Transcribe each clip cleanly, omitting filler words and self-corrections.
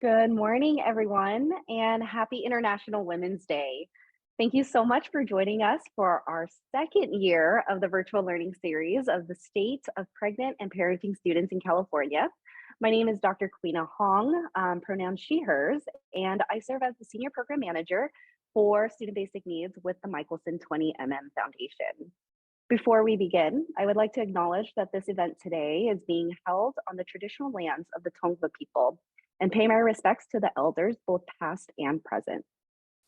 Good morning, everyone, and happy International Women's Day. Thank you so much for joining us for our second year of the virtual learning series of the State of Pregnant and Parenting Students in California. My name is Dr. Quina Hong, pronouns she, hers, and I serve as the Senior Program Manager for Student Basic Needs with the Michelson 20mm Foundation. Before we begin, I would like to acknowledge that this event today is being held on the traditional lands of the Tongva people and pay my respects to the elders, both past and present.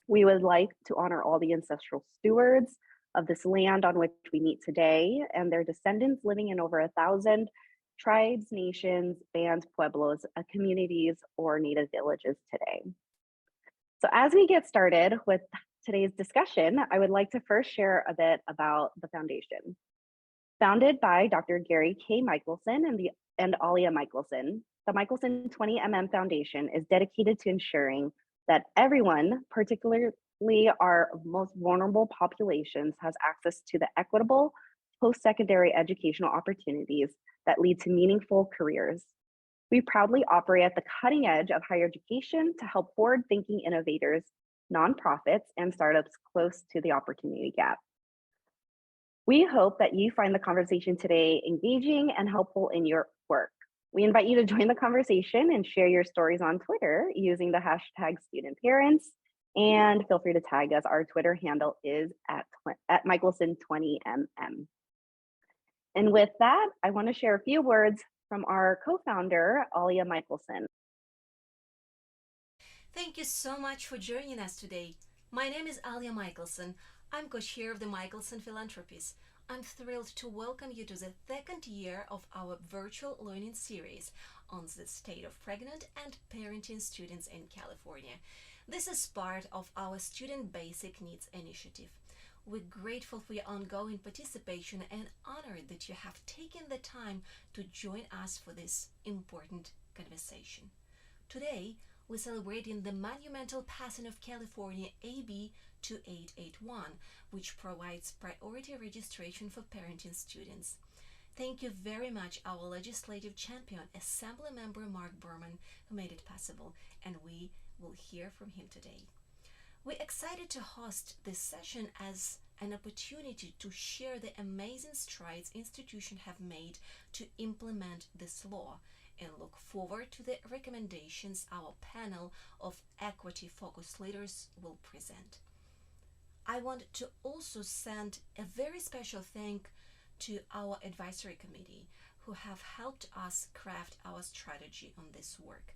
We would like to honor all the ancestral stewards of this land on which we meet today and their descendants living in over 1,000 tribes, nations, bands, pueblos, communities, or native villages today. So as we get started with today's discussion, I would like to first share a bit about the foundation. Founded by Dr. Gary K. Michelson and Alia Michelson, the Michelson 20mm Foundation is dedicated to ensuring that everyone, particularly our most vulnerable populations, has access to the equitable post-secondary educational opportunities that lead to meaningful careers. We proudly operate at the cutting edge of higher education to help forward-thinking innovators, nonprofits, and startups close to the opportunity gap. We hope that you find the conversation today engaging and helpful in your work. We invite you to join the conversation and share your stories on Twitter using the hashtag studentparents, and feel free to tag us. Our Twitter handle is at Michelson20mm. And with that, I want to share a few words from our co-founder, Alia Michelson. Thank you so much for joining us today. My name is Alia Michelson. I'm co-chair of the Michelson Philanthropies. I'm thrilled to welcome you to the second year of our virtual learning series on the state of pregnant and parenting students in California. This is part of our Student Basic Needs initiative. We're grateful for your ongoing participation and honored that you have taken the time to join us for this important conversation. Today, we're celebrating the monumental passing of California AB 2881, which provides priority registration for parenting students. Thank you very much, our legislative champion, Assembly Member Mark Berman, who made it possible, and we will hear from him today. We're excited to host this session as an opportunity to share the amazing strides institutions have made to implement this law and look forward to the recommendations our panel of equity-focused leaders will present. I want to also send a very special thank to our advisory committee who have helped us craft our strategy on this work.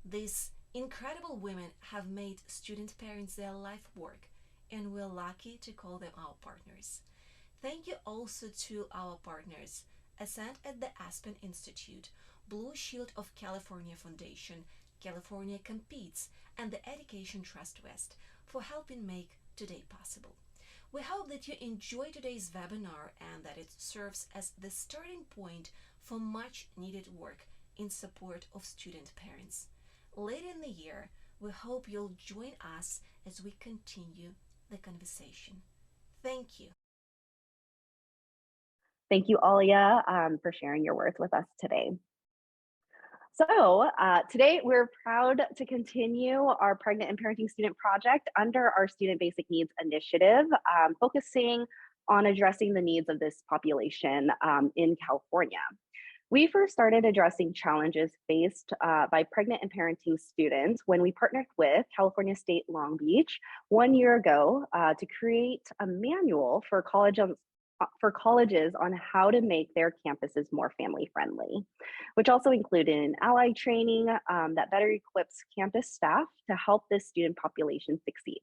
These incredible women have made student parents their life work, and we're lucky to call them our partners. Thank you also to our partners, Ascent at the Aspen Institute, Blue Shield of California Foundation, California Competes, and the Education Trust West for helping make today possible. We hope that you enjoy today's webinar and that it serves as the starting point for much needed work in support of student parents. Later in the year, we hope you'll join us as we continue the conversation. Thank you. Thank you, Alia, for sharing your words with us today. So today we're proud to continue our Pregnant and Parenting Student Project under our Student Basic Needs Initiative, focusing on addressing the needs of this population in California. We first started addressing challenges faced by pregnant and parenting students when we partnered with California State Long Beach 1 year ago to create a manual for colleges on how to make their campuses more family friendly, which also included an ally training that better equips campus staff to help this student population succeed.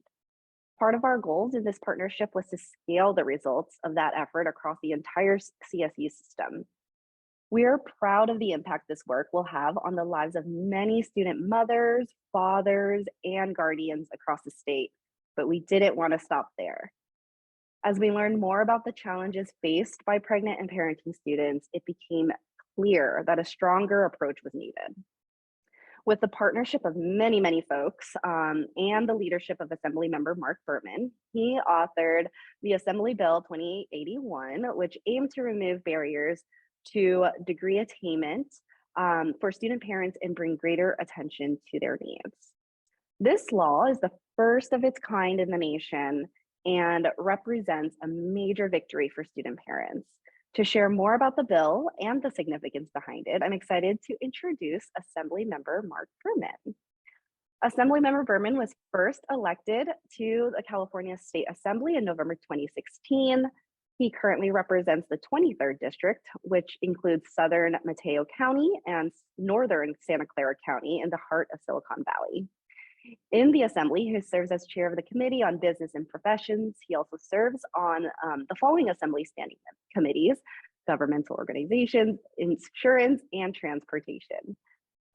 Part of our goals in this partnership was to scale the results of that effort across the entire CSU system. We are proud of the impact this work will have on the lives of many student mothers, fathers, and guardians across the state, but we didn't want to stop there. As we learned more about the challenges faced by pregnant and parenting students, it became clear that a stronger approach was needed. With the partnership of many, many folks and the leadership of Assembly Member Mark Berman, he authored the Assembly Bill 2881, which aimed to remove barriers to degree attainment for student parents and bring greater attention to their needs. This law is the first of its kind in the nation and represents a major victory for student parents. To share more about the bill and the significance behind it, I'm excited to introduce Assemblymember Mark Berman. Assemblymember Berman was first elected to the California State Assembly in November 2016. He currently represents the 23rd District, which includes Southern Mateo County and Northern Santa Clara County in the heart of Silicon Valley. In the Assembly, he serves as chair of the Committee on Business and Professions. He also serves on the following Assembly standing committees: governmental organizations, insurance, and transportation.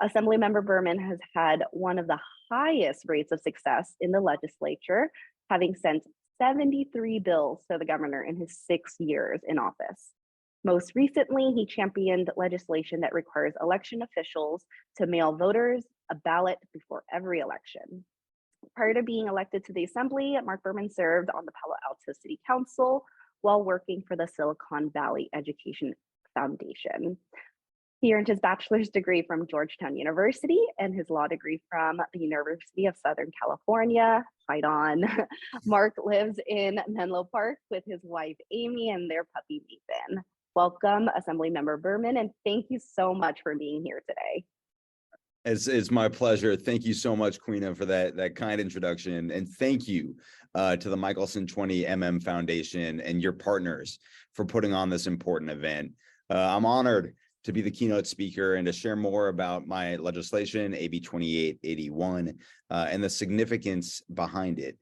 Assemblymember Berman has had one of the highest rates of success in the legislature, having sent 73 bills to the governor in his 6 years in office. Most recently, he championed legislation that requires election officials to mail voters a ballot before every election. Prior to being elected to the Assembly, Mark Berman served on the Palo Alto City Council while working for the Silicon Valley Education Foundation. He earned his bachelor's degree from Georgetown University and his law degree from the University of Southern California. Fight on. Mark lives in Menlo Park with his wife, Amy, and their puppy, Nathan. Welcome, Assemblymember Berman, and thank you so much for being here today. It's my pleasure. Thank you so much, Queena, for that kind introduction. And thank you to the Michelson 20mm Foundation and your partners for putting on this important event. I'm honored to be the keynote speaker and to share more about my legislation, AB 2881, and the significance behind it.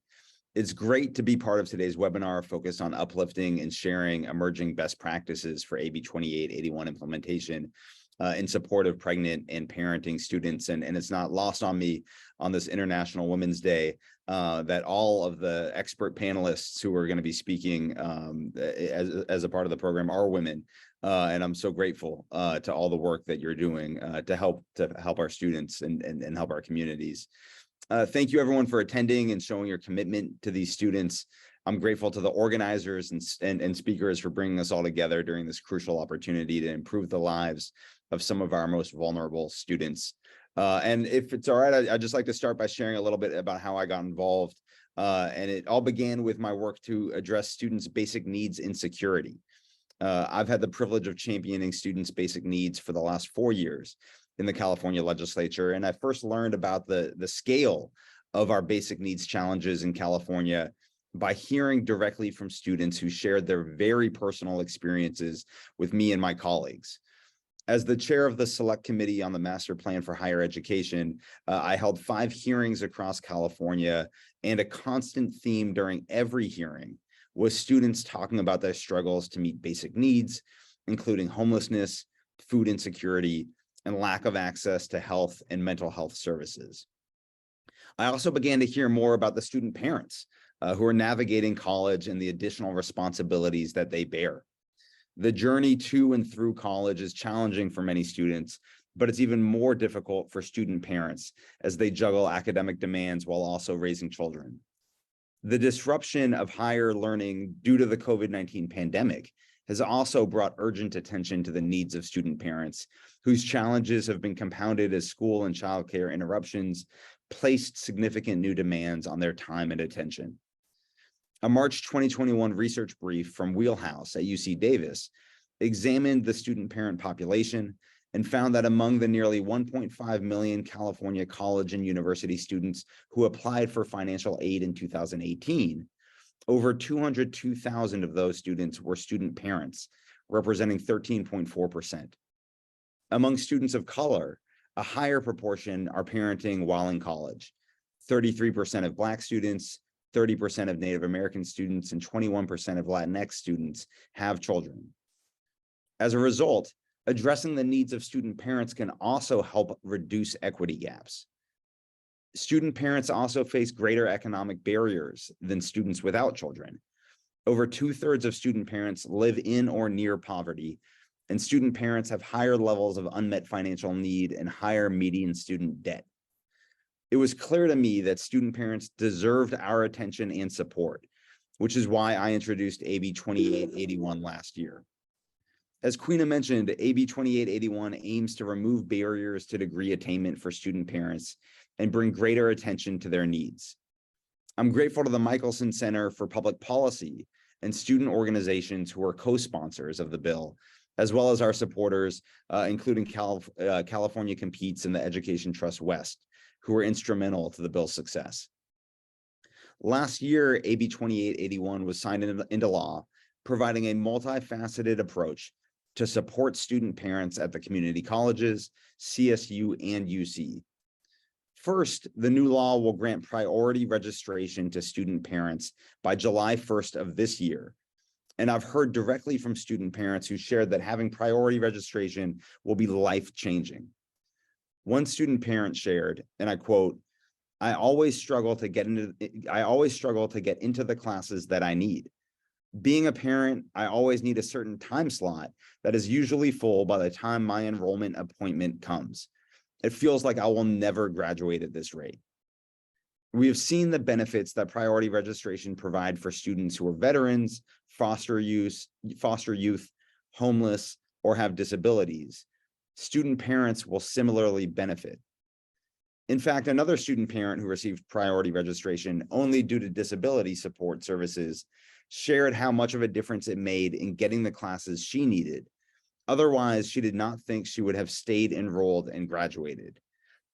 It's great to be part of today's webinar focused on uplifting and sharing emerging best practices for AB 2881 implementation in support of pregnant and parenting students. And it's not lost on me on this International Women's Day that all of the expert panelists who are going to be speaking as a part of the program are women. And I'm so grateful to all the work that you're doing to help our students and help our communities. Thank you everyone for attending and showing your commitment to these students. I'm grateful to the organizers and speakers for bringing us all together during this crucial opportunity to improve the lives of some of our most vulnerable students. And if it's all right, I'd just like to start by sharing a little bit about how I got involved. And it all began with my work to address students' basic needs insecurity. I've had the privilege of championing students' basic needs for the last 4 years in the California legislature. And I first learned about the scale of our basic needs challenges in California by hearing directly from students who shared their very personal experiences with me and my colleagues. As the chair of the Select Committee on the Master Plan for Higher Education, I held 5 hearings across California, and a constant theme during every hearing was students talking about their struggles to meet basic needs, including homelessness, food insecurity, and lack of access to health and mental health services. I also began to hear more about the student parents who are navigating college and the additional responsibilities that they bear. The journey to and through college is challenging for many students, but it's even more difficult for student parents as they juggle academic demands while also raising children. The disruption of higher learning due to the COVID-19 pandemic has also brought urgent attention to the needs of student parents, whose challenges have been compounded as school and childcare interruptions placed significant new demands on their time and attention. A March 2021 research brief from Wheelhouse at UC Davis examined the student parent population and found that among the nearly 1.5 million California college and university students who applied for financial aid in 2018, over 202,000 of those students were student parents, representing 13.4%. Among students of color, a higher proportion are parenting while in college. 33% of Black students, 30% of Native American students, and 21% of Latinx students have children. As a result, addressing the needs of student parents can also help reduce equity gaps. Student parents also face greater economic barriers than students without children. Over 2/3 of student parents live in or near poverty, and student parents have higher levels of unmet financial need and higher median student debt. It was clear to me that student parents deserved our attention and support, which is why I introduced AB 2881 last year. As Queena mentioned, AB 2881 aims to remove barriers to degree attainment for student parents and bring greater attention to their needs. I'm grateful to the Michelson Center for Public Policy and student organizations who are co-sponsors of the bill, as well as our supporters, including California Competes and the Education Trust West, who were instrumental to the bill's success. Last year, AB 2881 was signed into law, providing a multifaceted approach to support student parents at the community colleges, CSU, and UC. First, the new law will grant priority registration to student parents by July 1st of this year. And I've heard directly from student parents who shared that having priority registration will be life-changing. One student parent shared, and I quote, I always struggle to get into the classes that I need. Being a parent, I always need a certain time slot that is usually full by the time my enrollment appointment comes. It feels like I will never graduate at this rate. We have seen the benefits that priority registration provide for students who are veterans, foster youth, homeless, or have disabilities. Student parents will similarly benefit. In fact, another student parent who received priority registration only due to disability support services shared how much of a difference it made in getting the classes she needed. Otherwise, she did not think she would have stayed enrolled and graduated.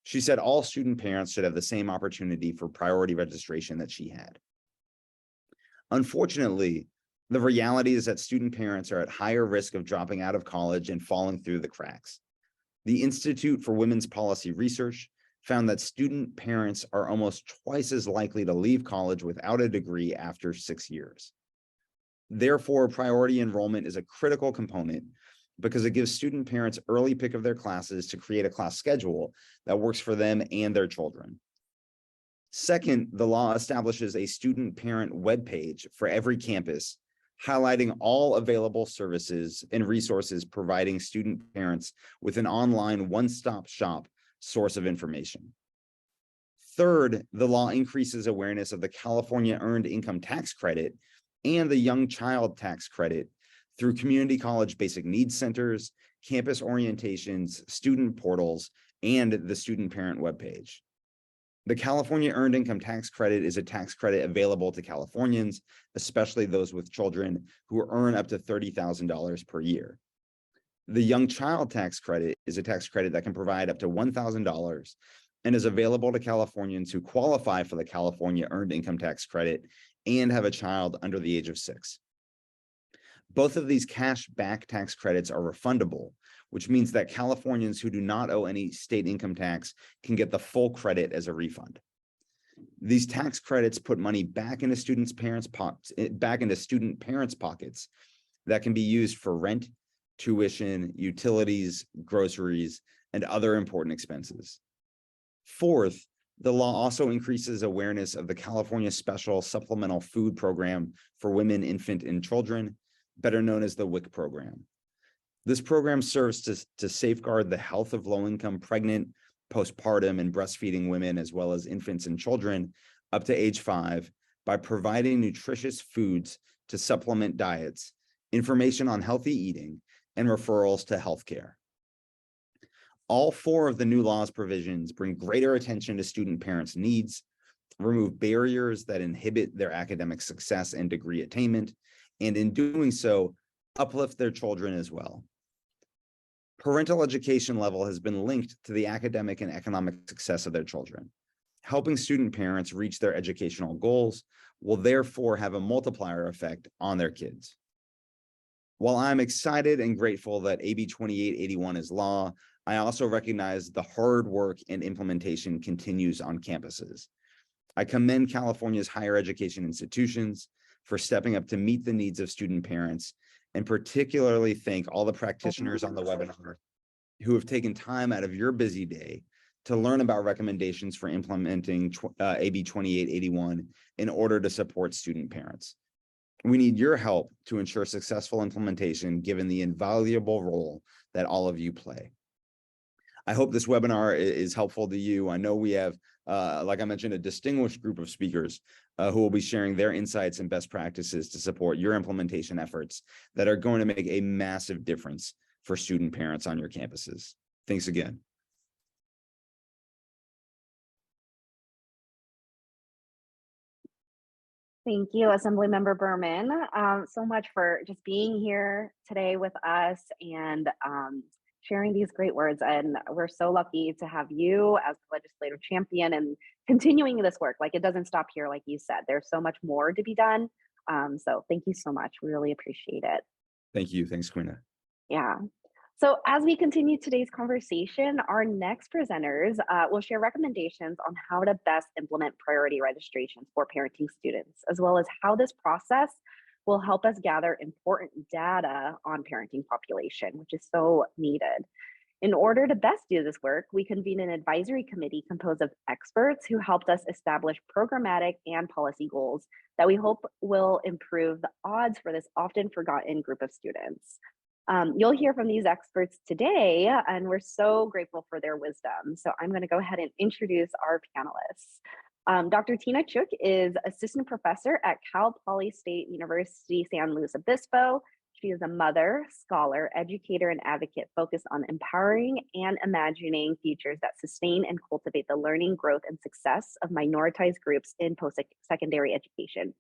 She said all student parents should have the same opportunity for priority registration that she had. Unfortunately, the reality is that student parents are at higher risk of dropping out of college and falling through the cracks. The Institute for Women's Policy Research found that student parents are almost twice as likely to leave college without a degree after 6 years. Therefore, priority enrollment is a critical component because it gives student parents early pick of their classes to create a class schedule that works for them and their children. Second, the law establishes a student parent webpage for every campus, highlighting all available services and resources providing student parents with an online one-stop shop source of information. Third, the law increases awareness of the California Earned Income Tax Credit and the Young Child Tax Credit through community college basic needs centers, campus orientations, student portals, and the student parent webpage. The California Earned Income Tax Credit is a tax credit available to Californians, especially those with children who earn up to $30,000 per year. The Young Child Tax Credit is a tax credit that can provide up to $1,000 and is available to Californians who qualify for the California Earned Income Tax Credit and have a child under the age of 6. Both of these cash back tax credits are refundable, which means that Californians who do not owe any state income tax can get the full credit as a refund. These tax credits put money back into student parents' pockets that can be used for rent, tuition, utilities, groceries, and other important expenses. Fourth, the law also increases awareness of the California Special Supplemental Food Program for Women, Infant, and Children, better known as the WIC program. This program serves to safeguard the health of low-income pregnant, postpartum, and breastfeeding women, as well as infants and children up to age 5, by providing nutritious foods to supplement diets, information on healthy eating, and referrals to healthcare. All 4 of the new law's provisions bring greater attention to student parents' needs, remove barriers that inhibit their academic success and degree attainment, and in doing so, uplift their children as well. Parental education level has been linked to the academic and economic success of their children. Helping student parents reach their educational goals will therefore have a multiplier effect on their kids. While I'm excited and grateful that AB 2881 is law, I also recognize the hard work and implementation continues on campuses. I commend California's higher education institutions for stepping up to meet the needs of student parents, and particularly thank all the practitioners on the webinar who have taken time out of your busy day to learn about recommendations for implementing AB 2881 in order to support student parents. We need your help to ensure successful implementation, given the invaluable role that all of you play. I hope this webinar is helpful to you. I know we have, like I mentioned, a distinguished group of speakers, who will be sharing their insights and best practices to support your implementation efforts that are going to make a massive difference for student parents on your campuses. Thanks again. Thank you, Assemblymember Berman, so much for just being here today with us and sharing these great words. And we're so lucky to have you as the legislative champion and continuing this work. Like, it doesn't stop here, like you said. There's so much more to be done. So thank you so much. We really appreciate it. Thank you. Thanks, Quina. Yeah. So as we continue today's conversation, our next presenters will share recommendations on how to best implement priority registrations for parenting students, as well as how this process will help us gather important data on parenting population, which is so needed. In order to best do this work, we convened an advisory committee composed of experts who helped us establish programmatic and policy goals that we hope will improve the odds for this often forgotten group of students. You'll hear from these experts today, and we're so grateful for their wisdom. So I'm going to go ahead and introduce our panelists. Dr. Tina Chuk is assistant professor at Cal Poly State University, San Luis Obispo. She is a mother, scholar, educator, and advocate focused on empowering and imagining futures that sustain and cultivate the learning, growth, and success of minoritized groups in post-secondary education.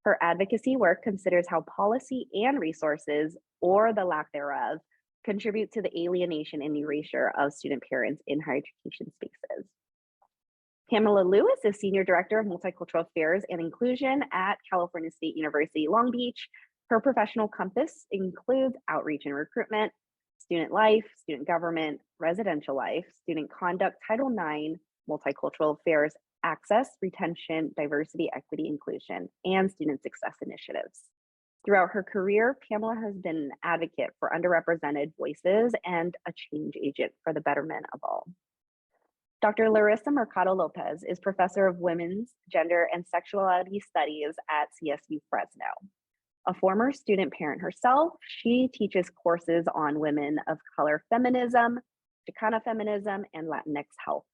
Her advocacy work considers how policy and resources, or the lack thereof, contribute to the alienation and erasure of student parents in higher education spaces. Pamela Lewis is Senior Director of Multicultural Affairs and Inclusion at California State University, Long Beach. Her professional compass includes outreach and recruitment, student life, student government, residential life, student conduct, Title IX, multicultural affairs, access, retention, diversity, equity, inclusion, and student success initiatives. Throughout her career, Pamela has been an advocate for underrepresented voices and a change agent for the betterment of all. Dr. Larissa Mercado Lopez is Professor of Women's, Gender, and Sexuality Studies at CSU Fresno. A former student parent herself, she teaches courses on women of color feminism, Chicana feminism, and Latinx health.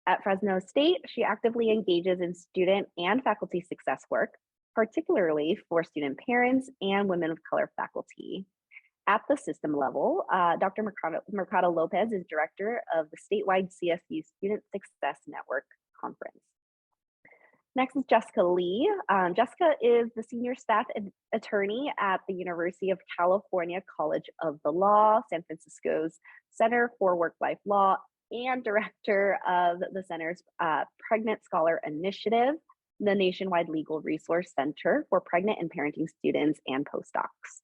At Fresno State, she actively engages in student and faculty success work, particularly for student parents and women of color faculty. At the system level, Dr. Mercado Lopez is director of the statewide CSU Student Success Network Conference. Next is Jessica Lee. Jessica is the senior staff attorney at the University of California College of the Law, San Francisco's Center for Work-Life Law, and director of the center's Pregnant Scholar Initiative, the nationwide legal resource center for pregnant and parenting students and postdocs.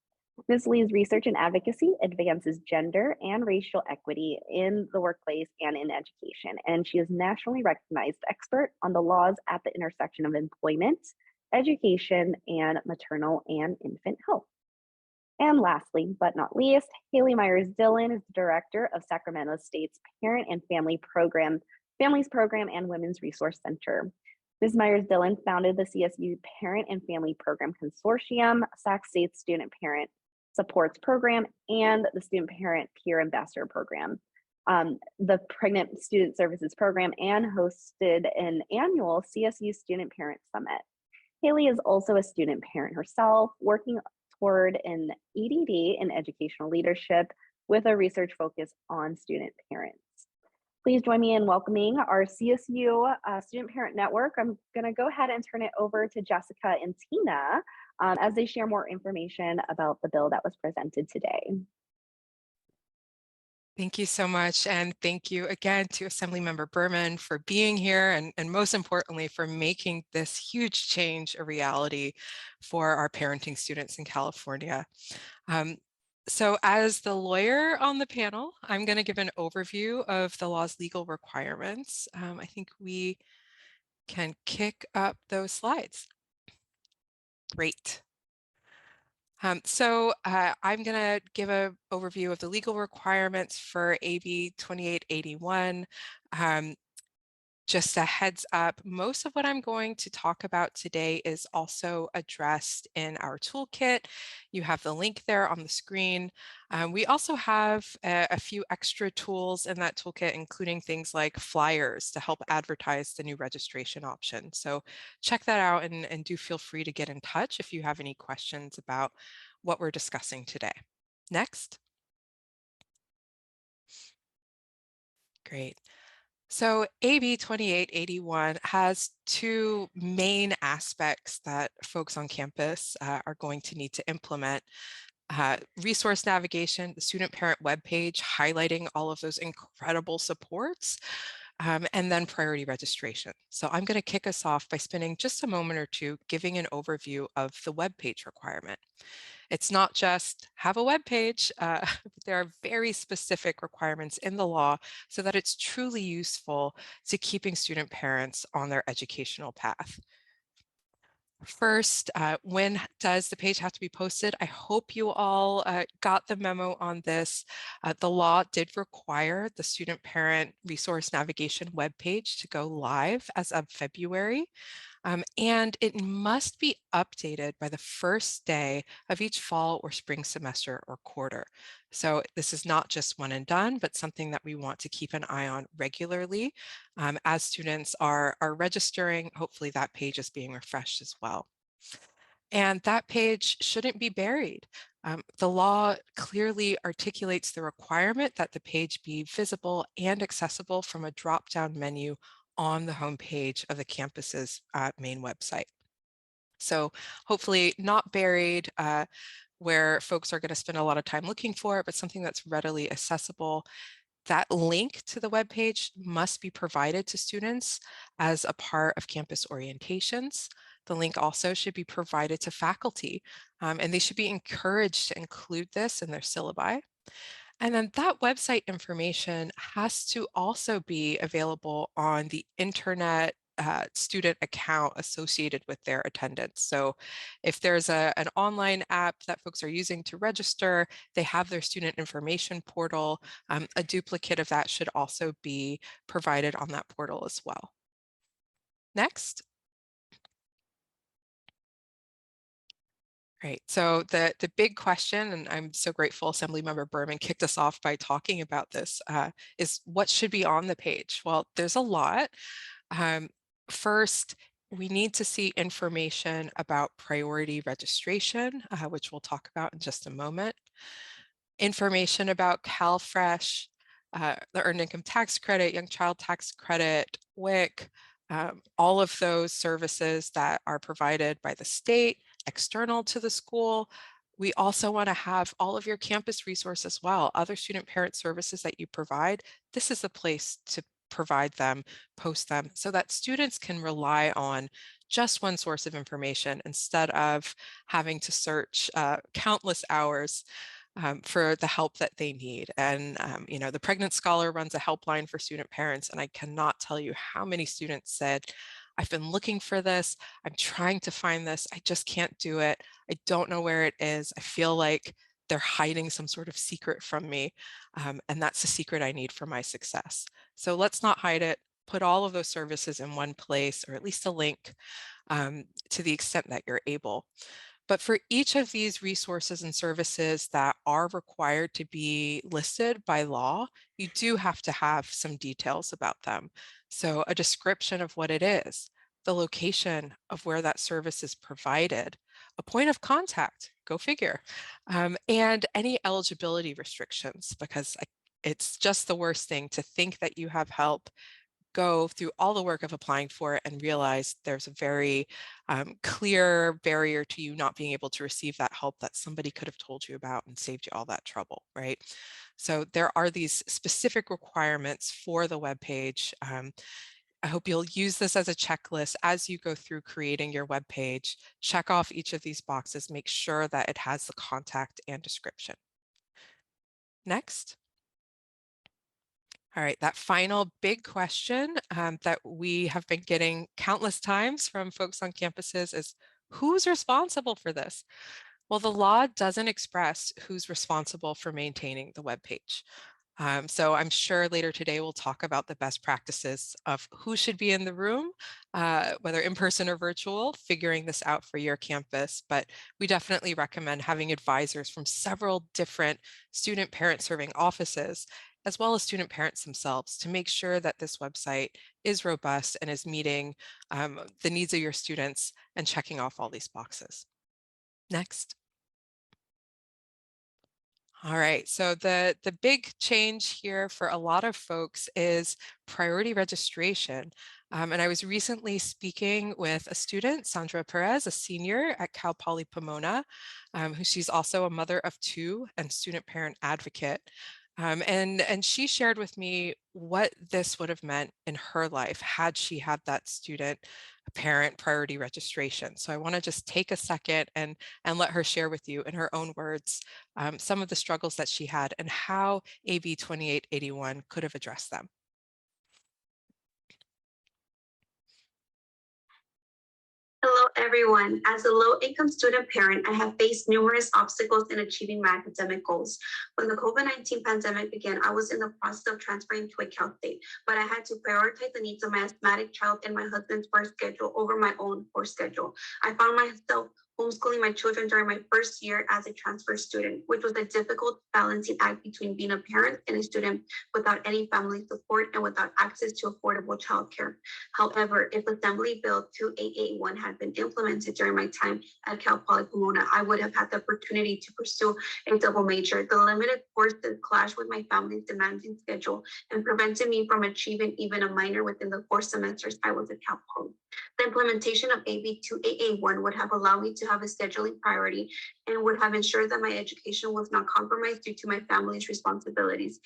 Ms. Lee's research and advocacy advances gender and racial equity in the workplace and in education, and she is nationally recognized expert on the laws at the intersection of employment, education, and maternal and infant health. And lastly, but not least, Haley Myers-Dillon is the director of Sacramento State's Parent and Families Program and Women's Resource Center. Ms. Myers-Dillon founded the CSU Parent and Family Program Consortium, Sac State's Student Parent Supports Program, and the Student Parent Peer Ambassador Program, the Pregnant Student Services Program, and hosted an annual CSU Student Parent Summit. Haley is also a student parent herself, working toward an EDD in educational leadership with a research focus on student parents. Please join me in welcoming our CSU Student Parent Network. I'm going to go ahead and turn it over to Jessica and Tina as they share more information about the bill that was presented today. Thank you so much. And thank you again to Assemblymember Berman for being here and most importantly, for making this huge change a reality for our parenting students in California. So as the lawyer on the panel, I'm going to give an overview of the law's legal requirements. I think we can kick up those slides. Great. I'm going to give an overview of the legal requirements for AB 2881. Just a heads up, most of what I'm going to talk about today is also addressed in our toolkit. You have the link there on the screen. We also have a few extra tools in that toolkit, including things like flyers to help advertise the new registration option. So check that out and do feel free to get in touch if you have any questions about what we're discussing today. Next. Great. So AB 2881 has two main aspects that folks on campus are going to need to implement. Resource navigation, the student parent webpage highlighting all of those incredible supports, and then priority registration. So I'm going to kick us off by spending just a moment or two giving an overview of the webpage requirement. It's not just have a web page, there are very specific requirements in the law so that it's truly useful to keeping student parents on their educational path. First, when does the page have to be posted? I hope you all got the memo on this. The law did require the student parent resource navigation webpage to go live as of February. And it must be updated by the first day of each fall or spring semester or quarter. So this is not just one and done, but something that we want to keep an eye on regularly. As students are registering, hopefully that page is being refreshed as well. And that page shouldn't be buried. The law clearly articulates the requirement that the page be visible and accessible from a drop-down menu on the homepage of the campus's main website. So hopefully not buried where folks are going to spend a lot of time looking for it, but something that's readily accessible. That link to the webpage must be provided to students as a part of campus orientations. The link also should be provided to faculty, and they should be encouraged to include this in their syllabi. And then that website information has to also be available on the internet student account associated with their attendance. So if there's an online app that folks are using to register, they have their student information portal. A duplicate of that should also be provided on that portal as well. Next. Right. So the big question, and I'm so grateful Assemblymember Berman kicked us off by talking about this, is what should be on the page? Well, there's a lot. First, we need to see information about priority registration, which we'll talk about in just a moment. Information about CalFresh, the Earned Income Tax Credit, Young Child Tax Credit, WIC, all of those services that are provided by the state, external to the school. We also want to have all of your campus resources as well, other student parent services that you provide. This is the place to provide them, post them, so that students can rely on just one source of information instead of having to search countless hours for the help that they need. And, you know, the Pregnant Scholar runs a helpline for student parents, and I cannot tell you how many students said, I've been looking for this, I'm trying to find this, I just can't do it, I don't know where it is, I feel like they're hiding some sort of secret from me, and that's the secret I need for my success. So let's not hide it, put all of those services in one place, or at least a link to the extent that you're able. But for each of these resources and services that are required to be listed by law, you do have to have some details about them. So a description of what it is, the location of where that service is provided, a point of contact, go figure, and any eligibility restrictions, because it's just the worst thing to think that you have help, go through all the work of applying for it and realize there's a very clear barrier to you not being able to receive that help that somebody could have told you about and saved you all that trouble, right? So there are these specific requirements for the webpage. I hope you'll use this as a checklist as you go through creating your web page. Check off each of these boxes, make sure that it has the contact and description. Next. All right, that final big question that we have been getting countless times from folks on campuses is, who's responsible for this? Well, the law doesn't express who's responsible for maintaining the web page. So I'm sure later today we'll talk about the best practices of who should be in the room, whether in person or virtual, figuring this out for your campus. But we definitely recommend having advisors from several different student parent serving offices, as well as student parents themselves, to make sure that this website is robust and is meeting the needs of your students and checking off all these boxes. Next. All right, so the big change here for a lot of folks is priority registration. And I was recently speaking with a student, Sandra Perez, a senior at Cal Poly Pomona, who she's also a mother of two and student parent advocate. And she shared with me what this would have meant in her life had she had that student parent priority registration. So I want to just take a second and let her share with you in her own words some of the struggles that she had and how AB 2881 could have addressed them. Hello, everyone. As a low-income student parent, I have faced numerous obstacles in achieving my academic goals. When the COVID-19 pandemic began, I was in the process of transferring to a Cal State, but I had to prioritize the needs of my asthmatic child and my husband's work schedule over my own course schedule. I found myself homeschooling my children during my first year as a transfer student, which was a difficult balancing act between being a parent and a student without any family support and without access to affordable childcare. However, if Assembly Bill 2881 had been implemented during my time at Cal Poly Pomona, I would have had the opportunity to pursue a double major. The limited courses clashed with my family's demanding schedule and prevented me from achieving even a minor within the 4 semesters I was at Cal Poly. The implementation of AB 2881 would have allowed me to have a scheduling priority and would have ensured that my education was not compromised due to my family's responsibilities.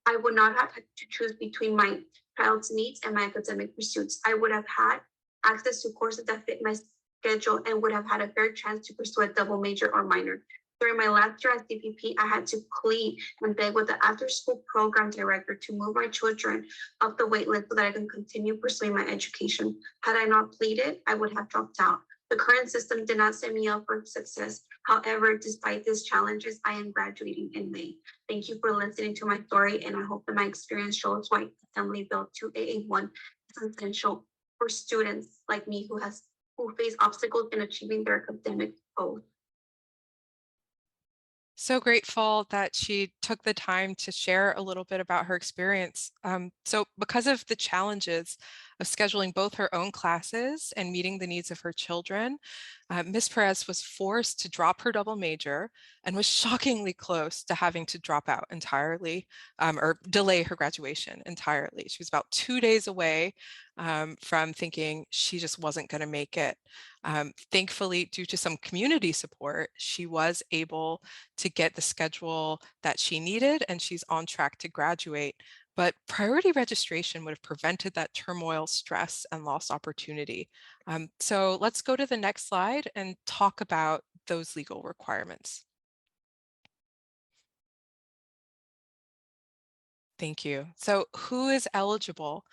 I would not have had to choose between my child's needs and my academic pursuits. I would have had access to courses that fit my schedule and would have had a fair chance to pursue a double major or minor. During my last year at CPP, I had to plead and beg with the after-school program director to move my children up the wait list so that I can continue pursuing my education. Had I not pleaded, I would have dropped out. The current system did not set me up for success. However, despite these challenges, I am graduating in May. Thank you for listening to my story, and I hope that my experience shows why Assembly Bill 2881 is essential for students like me who face obstacles in achieving their academic goals. So grateful that she took the time to share a little bit about her experience. So because of the challenges of scheduling both her own classes and meeting the needs of her children, Ms. Perez was forced to drop her double major and was shockingly close to having to drop out entirely or delay her graduation entirely. She was about 2 days away from thinking she just wasn't going to make it. Thankfully, due to some community support, she was able to get the schedule that she needed, and she's on track to graduate. But priority registration would have prevented that turmoil, stress, and lost opportunity. So let's go to the next slide and talk about those legal requirements. Thank you. So who is eligible?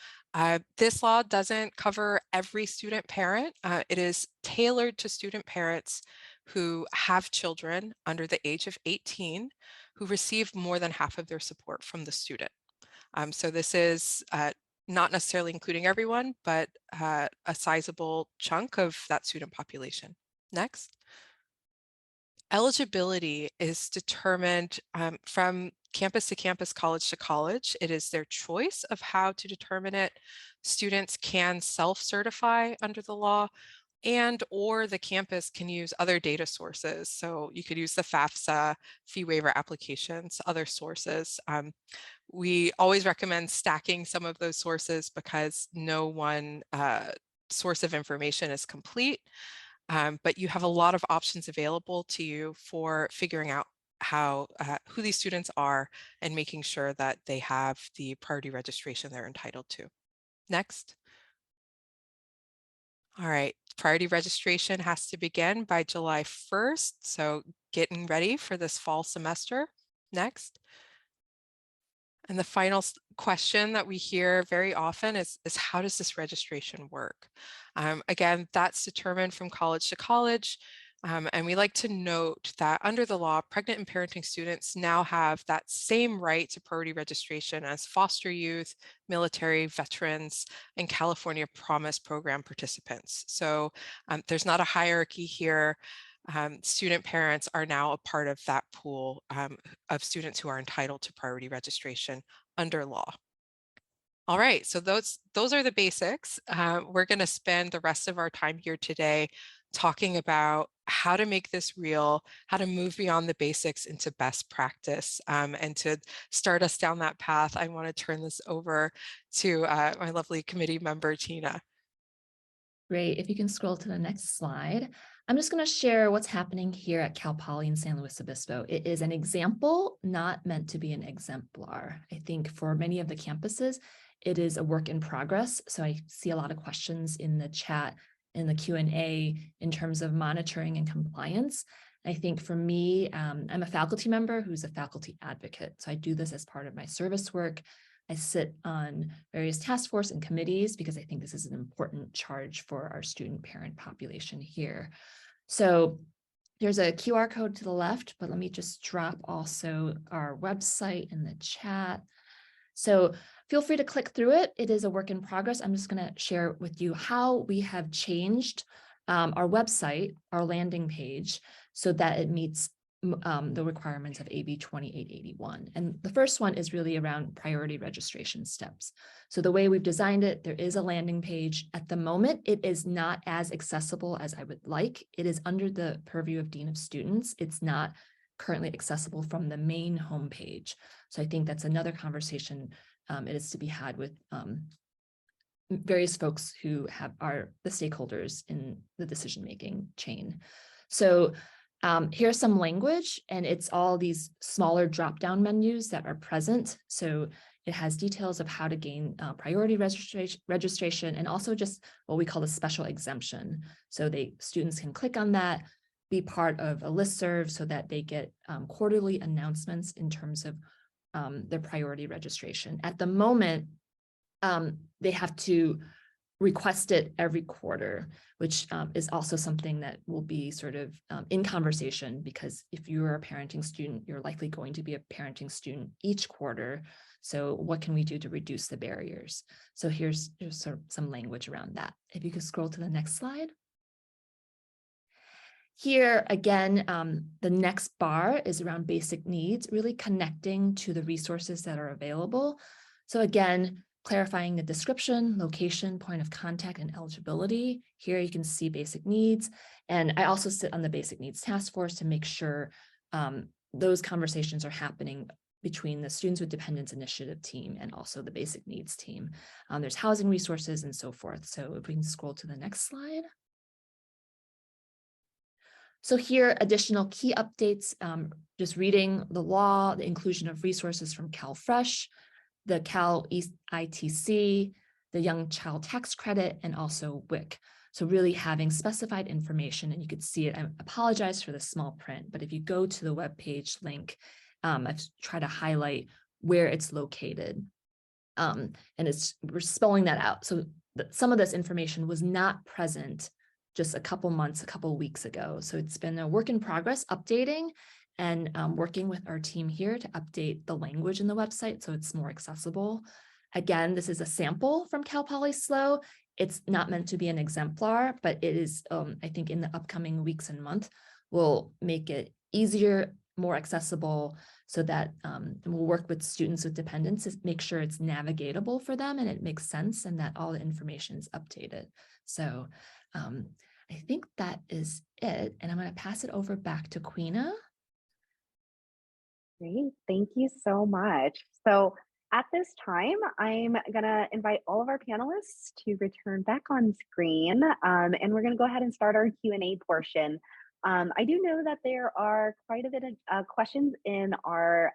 This law doesn't cover every student parent. It is tailored to student parents who have children under the age of 18 who receive more than half of their support from the student. So this is not necessarily including everyone, but a sizable chunk of that student population. Next. Eligibility is determined from campus to campus, college to college. It is their choice of how to determine it. Students can self-certify under the law, and or the campus can use other data sources. So you could use the FAFSA, fee waiver applications, other sources. We always recommend stacking some of those sources because no one source of information is complete. But you have a lot of options available to you for figuring out who these students are and making sure that they have the priority registration they're entitled to. Next. All right, priority registration has to begin by July 1st, so getting ready for this fall semester. Next. And the final question that we hear very often is how does this registration work? Again, that's determined from college to college. And we like to note that under the law, pregnant and parenting students now have that same right to priority registration as foster youth, military, veterans, and California Promise Program participants. So there's not a hierarchy here. Student parents are now a part of that pool of students who are entitled to priority registration under law. All right, so those are the basics. We're going to spend the rest of our time here today talking about how to make this real, how to move beyond the basics into best practice. And to start us down that path, I want to turn this over to my lovely committee member, Tina. Great. If you can scroll to the next slide, I'm just going to share what's happening here at Cal Poly in San Luis Obispo. It is an example, not meant to be an exemplar. I think for many of the campuses, it is a work in progress. So I see a lot of questions in the chat, in the Q&A, in terms of monitoring and compliance. I think for me, I'm a faculty member who's a faculty advocate. So I do this as part of my service work. I sit on various task force and committees because I think this is an important charge for our student parent population here. So there's a QR code to the left, but let me just drop also our website in the chat. So feel free to click through it. It is a work in progress. I'm just going to share with you how we have changed our website, our landing page, so that it meets the requirements of AB 2881. And the first one is really around priority registration steps. So the way we've designed it, there is a landing page. At the moment, it is not as accessible as I would like. It is under the purview of Dean of Students. It's not currently accessible from the main homepage. So I think that's another conversation it is to be had with various folks who are the stakeholders in the decision-making chain. So here's some language, and it's all these smaller drop-down menus that are present. So it has details of how to gain priority registration and also just what we call a special exemption. So students can click on that, be part of a listserv so that they get quarterly announcements in terms of their priority registration. At the moment, they have to request it every quarter, which is also something that will be sort of in conversation, because if you're a parenting student, you're likely going to be a parenting student each quarter. So what can we do to reduce the barriers? So here's sort of some language around that. If you could scroll to the next slide. Here, again, the next bar is around basic needs, really connecting to the resources that are available. So again, clarifying the description, location, point of contact, and eligibility. Here you can see basic needs. And I also sit on the basic needs task force to make sure those conversations are happening between the Students with Dependents Initiative team and also the basic needs team. There's housing resources and so forth. So if we can scroll to the next slide. So here, additional key updates, just reading the law, the inclusion of resources from CalFresh, the Cal East ITC, the Young Child Tax Credit, and also WIC. So really having specified information, and you could see it. I apologize for the small print, but if you go to the webpage link, I've tried to highlight where it's located. And we're spelling that out. So some of this information was not present just a couple weeks ago. So it's been a work in progress updating and working with our team here to update the language in the website so it's more accessible. Again, this is a sample from Cal Poly SLO. It's not meant to be an exemplar, but it is, I think in the upcoming weeks and months, we'll make it easier, more accessible, so that we'll work with students with dependents to make sure it's navigatable for them and it makes sense and that all the information is updated. So I think that is it. And I'm going to pass it over back to Queena. Great, thank you so much. So at this time, I'm gonna invite all of our panelists to return back on screen, and we're gonna go ahead and start our Q&A portion. I do know that there are quite a bit of questions in our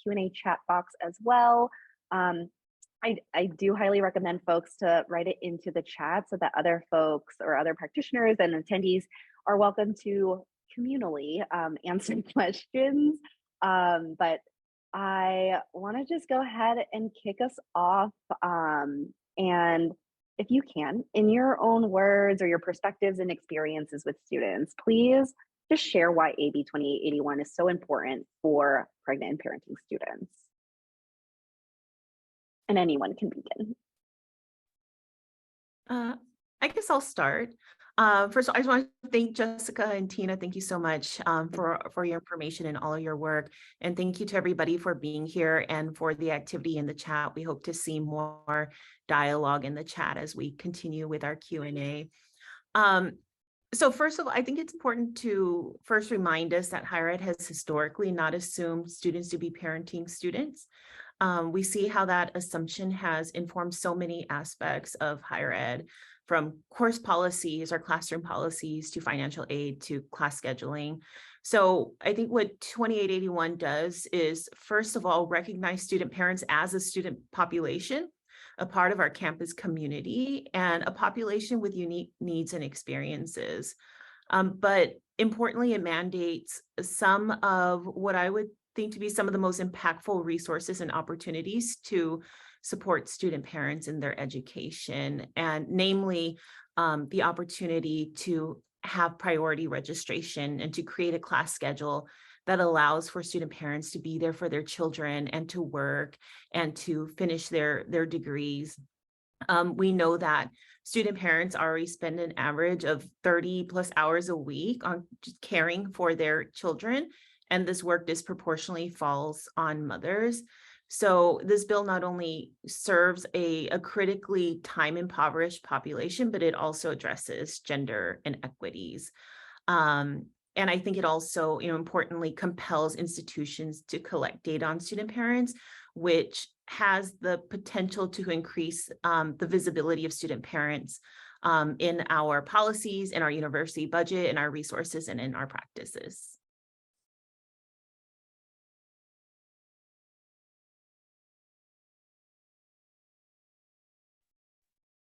Q&A chat box as well. I do highly recommend folks to write it into the chat so that other folks or other practitioners and attendees are welcome to communally answer questions. But I want to just go ahead and kick us off. And if you can, in your own words or your perspectives and experiences with students, please just share why AB 2881 is so important for pregnant and parenting students. And anyone can begin. I guess I'll start. First of all, I just want to thank Jessica and Tina. Thank you so much for your information and all of your work. And thank you to everybody for being here and for the activity in the chat. We hope to see more dialogue in the chat as we continue with our Q&A. So first of all, I think it's important to first remind us that higher ed has historically not assumed students to be parenting students. We see how that assumption has informed so many aspects of higher ed, from course policies or classroom policies to financial aid to class scheduling. So I think what 2881 does is, first of all, recognize student parents as a student population, a part of our campus community, and a population with unique needs and experiences. But importantly, it mandates some of what I would think to be some of the most impactful resources and opportunities to support student parents in their education, and namely the opportunity to have priority registration and to create a class schedule that allows for student parents to be there for their children and to work and to finish their degrees. We know that student parents already spend an average of 30 plus hours a week on just caring for their children, and this work disproportionately falls on mothers. So this bill not only serves a critically time-impoverished population, but it also addresses gender inequities. And I think it also, importantly importantly institutions to collect data on student parents, which has the potential to increase the visibility of student parents in our policies, in our university budget, in our resources, and in our practices.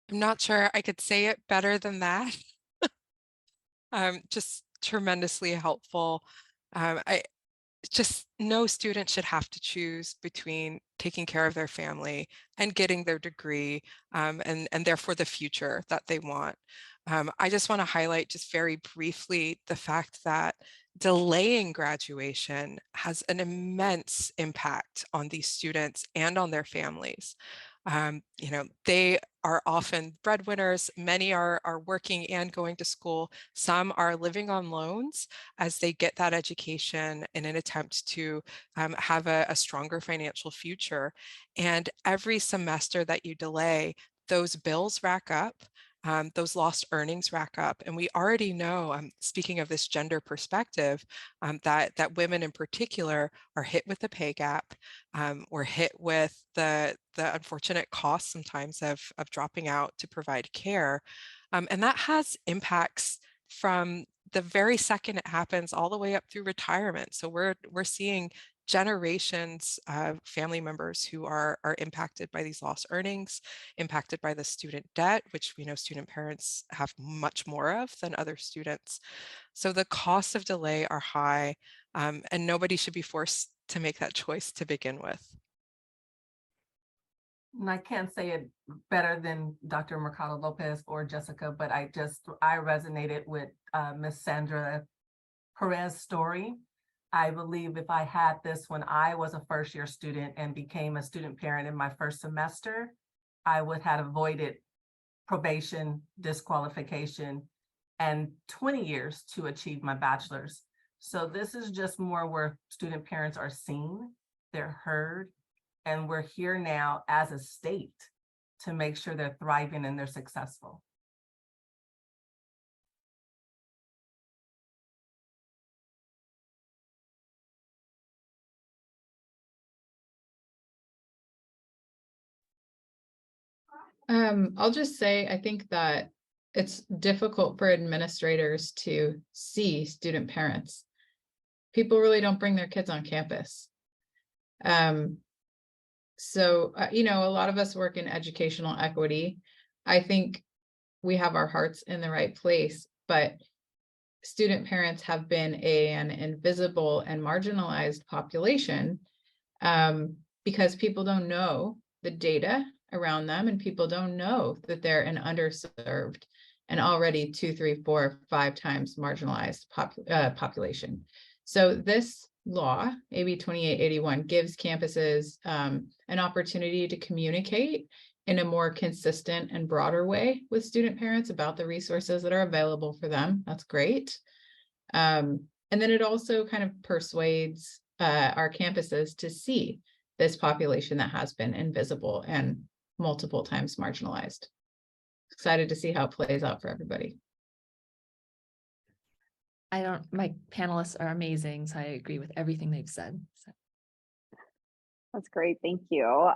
I'm not sure I could say it better than that. Just tremendously helpful. Just no student should have to choose between taking care of their family and getting their degree, and therefore the future that they want. I just want to highlight just very briefly the fact that delaying graduation has an immense impact on these students and on their families. They are often breadwinners. Many are working and going to school. Some are living on loans as they get that education in an attempt to have a stronger financial future. And every semester that you delay, those bills rack up. Those lost earnings rack up. And we already know, speaking of this gender perspective, that women in particular are hit with the pay gap, or hit with the unfortunate cost sometimes of dropping out to provide care. And that has impacts from the very second it happens all the way up through retirement. So we're seeing generations of family members who are impacted by these lost earnings, impacted by the student debt, which we know student parents have much more of than other students. So the costs of delay are high, and nobody should be forced to make that choice to begin with. And I can't say it better than Dr. Mercado Lopez or Jessica, but I resonated with Miss Sandra Perez's story. I believe if I had this when I was a first-year student and became a student parent in my first semester, I would have avoided probation, disqualification, and 20 years to achieve my bachelor's. So this is just more where student parents are seen, they're heard, and we're here now as a state to make sure they're thriving and they're successful. I'll just say, I think that it's difficult for administrators to see student parents. People really don't bring their kids on campus. So, a lot of us work in educational equity. I think we have our hearts in the right place, but student parents have been an invisible and marginalized population because people don't know the data around them, and people don't know that they're an underserved and already 2, 3, 4, 5 times marginalized population. So this law, AB 2881, gives campuses an opportunity to communicate in a more consistent and broader way with student parents about the resources that are available for them. That's great. And then it also kind of persuades our campuses to see this population that has been invisible and multiple times marginalized. Excited to see how it plays out for everybody. My panelists are amazing, so I agree with everything they've said. So. That's great. Thank you.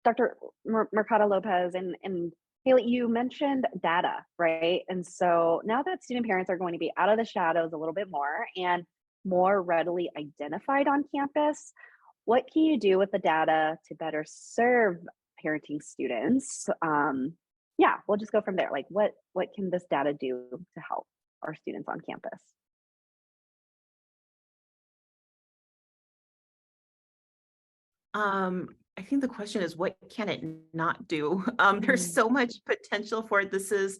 Dr. Mercado Lopez and Haley, you mentioned data, right? And so now that student parents are going to be out of the shadows a little bit more and more readily identified on campus, what can you do with the data to better serve parenting students? Yeah, we'll just go from there. Like what can this data do to help our students on campus? I think the question is, what can it not do? There's so much potential for it. This is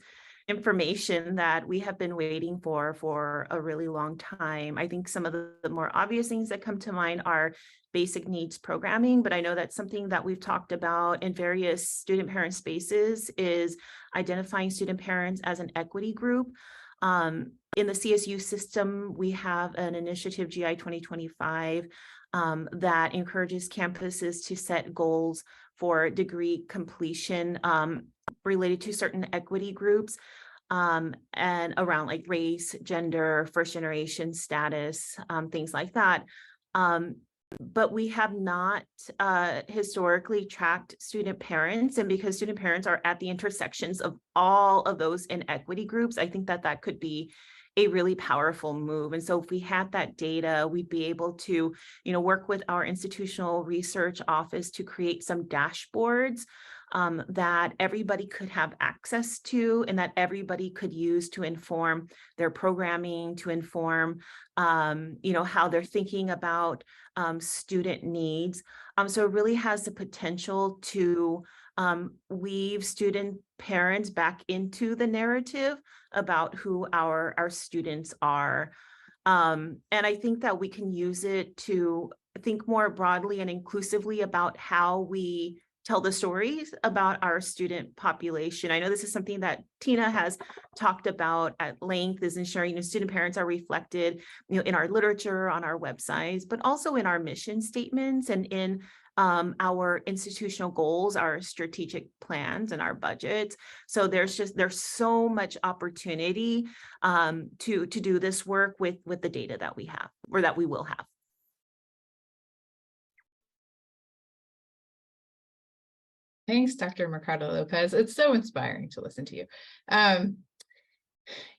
information that we have been waiting for a really long time. I think some of the more obvious things that come to mind are basic needs programming, but I know that's something that we've talked about in various student parent spaces is identifying student parents as an equity group. In the CSU system, we have an initiative, GI 2025, that encourages campuses to set goals for degree completion related to certain equity groups and around like race, gender, first generation status, things like that. But we have not historically tracked student parents, and because student parents are at the intersections of all of those inequity groups, I think that could be a really powerful move. And so if we had that data, we'd be able to, work with our institutional research office to create some dashboards that everybody could have access to and that everybody could use to inform their programming, to inform, how they're thinking about student needs. So it really has the potential to weave student parents back into the narrative about who our students are. And I think that we can use it to think more broadly and inclusively about how we tell the stories about our student population. I know this is something that Tina has talked about at length, is ensuring student parents are reflected, in our literature, on our websites, but also in our mission statements and in our institutional goals, our strategic plans, and our budgets. So there's so much opportunity to do this work with the data that we have, or that we will have. Thanks, Dr. Mercado Lopez. It's so inspiring to listen to you.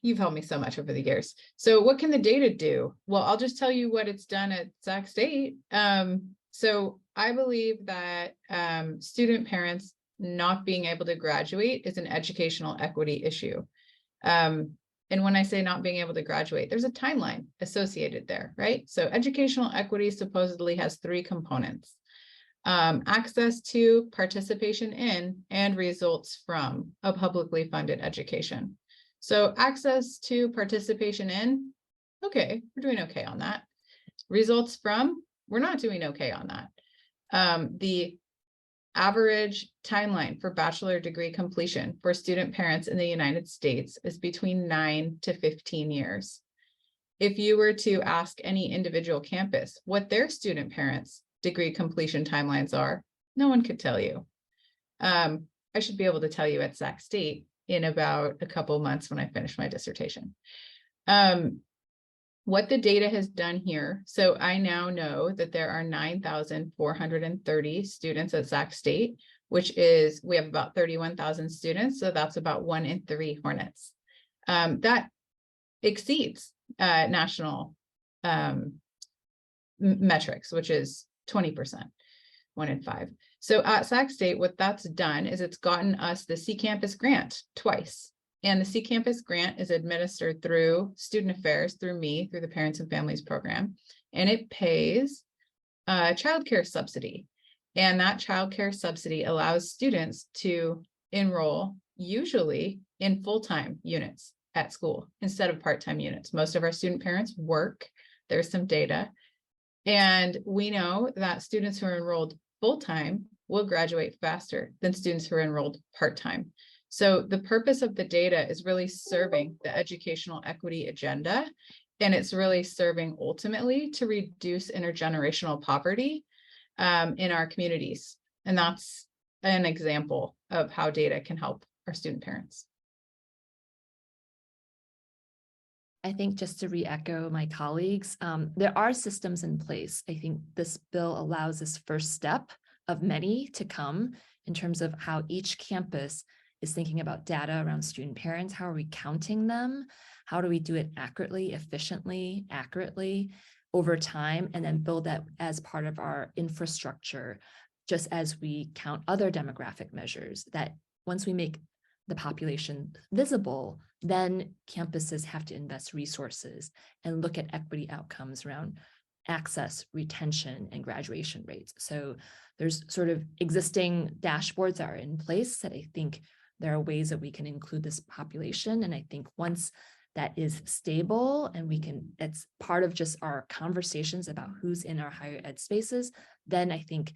You've helped me so much over the years. So what can the data do? Well, I'll just tell you what it's done at Sac State. So I believe that student parents not being able to graduate is an educational equity issue. And when I say not being able to graduate, there's a timeline associated there, right? So educational equity supposedly has 3 components: access to, participation in, and results from a publicly funded education. So access to, participation in, okay, we're doing okay on that. Results from, we're not doing okay on that. The average timeline for bachelor degree completion for student parents in the United States is between 9 to 15 years. If you were to ask any individual campus what their student parents' degree completion timelines are, no one could tell you. I should be able to tell you at Sac State in about a couple months when I finish my dissertation. What the data has done here, so I now know that there are 9,430 students at Sac State, which is, we have about 31,000 students, so that's about 1 in 3 Hornets. That exceeds national metrics, which is 20%, 1 in 5. So at Sac State, what that's done is it's gotten us the C Campus grant twice. And the C Campus grant is administered through Student Affairs, through me, through the Parents and Families program. And it pays a childcare subsidy. And that childcare subsidy allows students to enroll usually in full-time units at school instead of part-time units. Most of our student parents work. There's some data. And we know that students who are enrolled full-time will graduate faster than students who are enrolled part-time. So the purpose of the data is really serving the educational equity agenda, and it's really serving ultimately to reduce intergenerational poverty in our communities. And that's an example of how data can help our student parents. I think just to re-echo my colleagues, there are systems in place. I think this bill allows this first step of many to come in terms of how each campus is thinking about data around student parents. How are we counting them? How do we do it accurately, efficiently, accurately over time, and then build that as part of our infrastructure, just as we count other demographic measures, that once we make the population visible, then campuses have to invest resources and look at equity outcomes around access, retention, and graduation rates. So there's sort of existing dashboards that are in place that I think there are ways that we can include this population. And I think once that is stable and it's part of just our conversations about who's in our higher ed spaces, then I think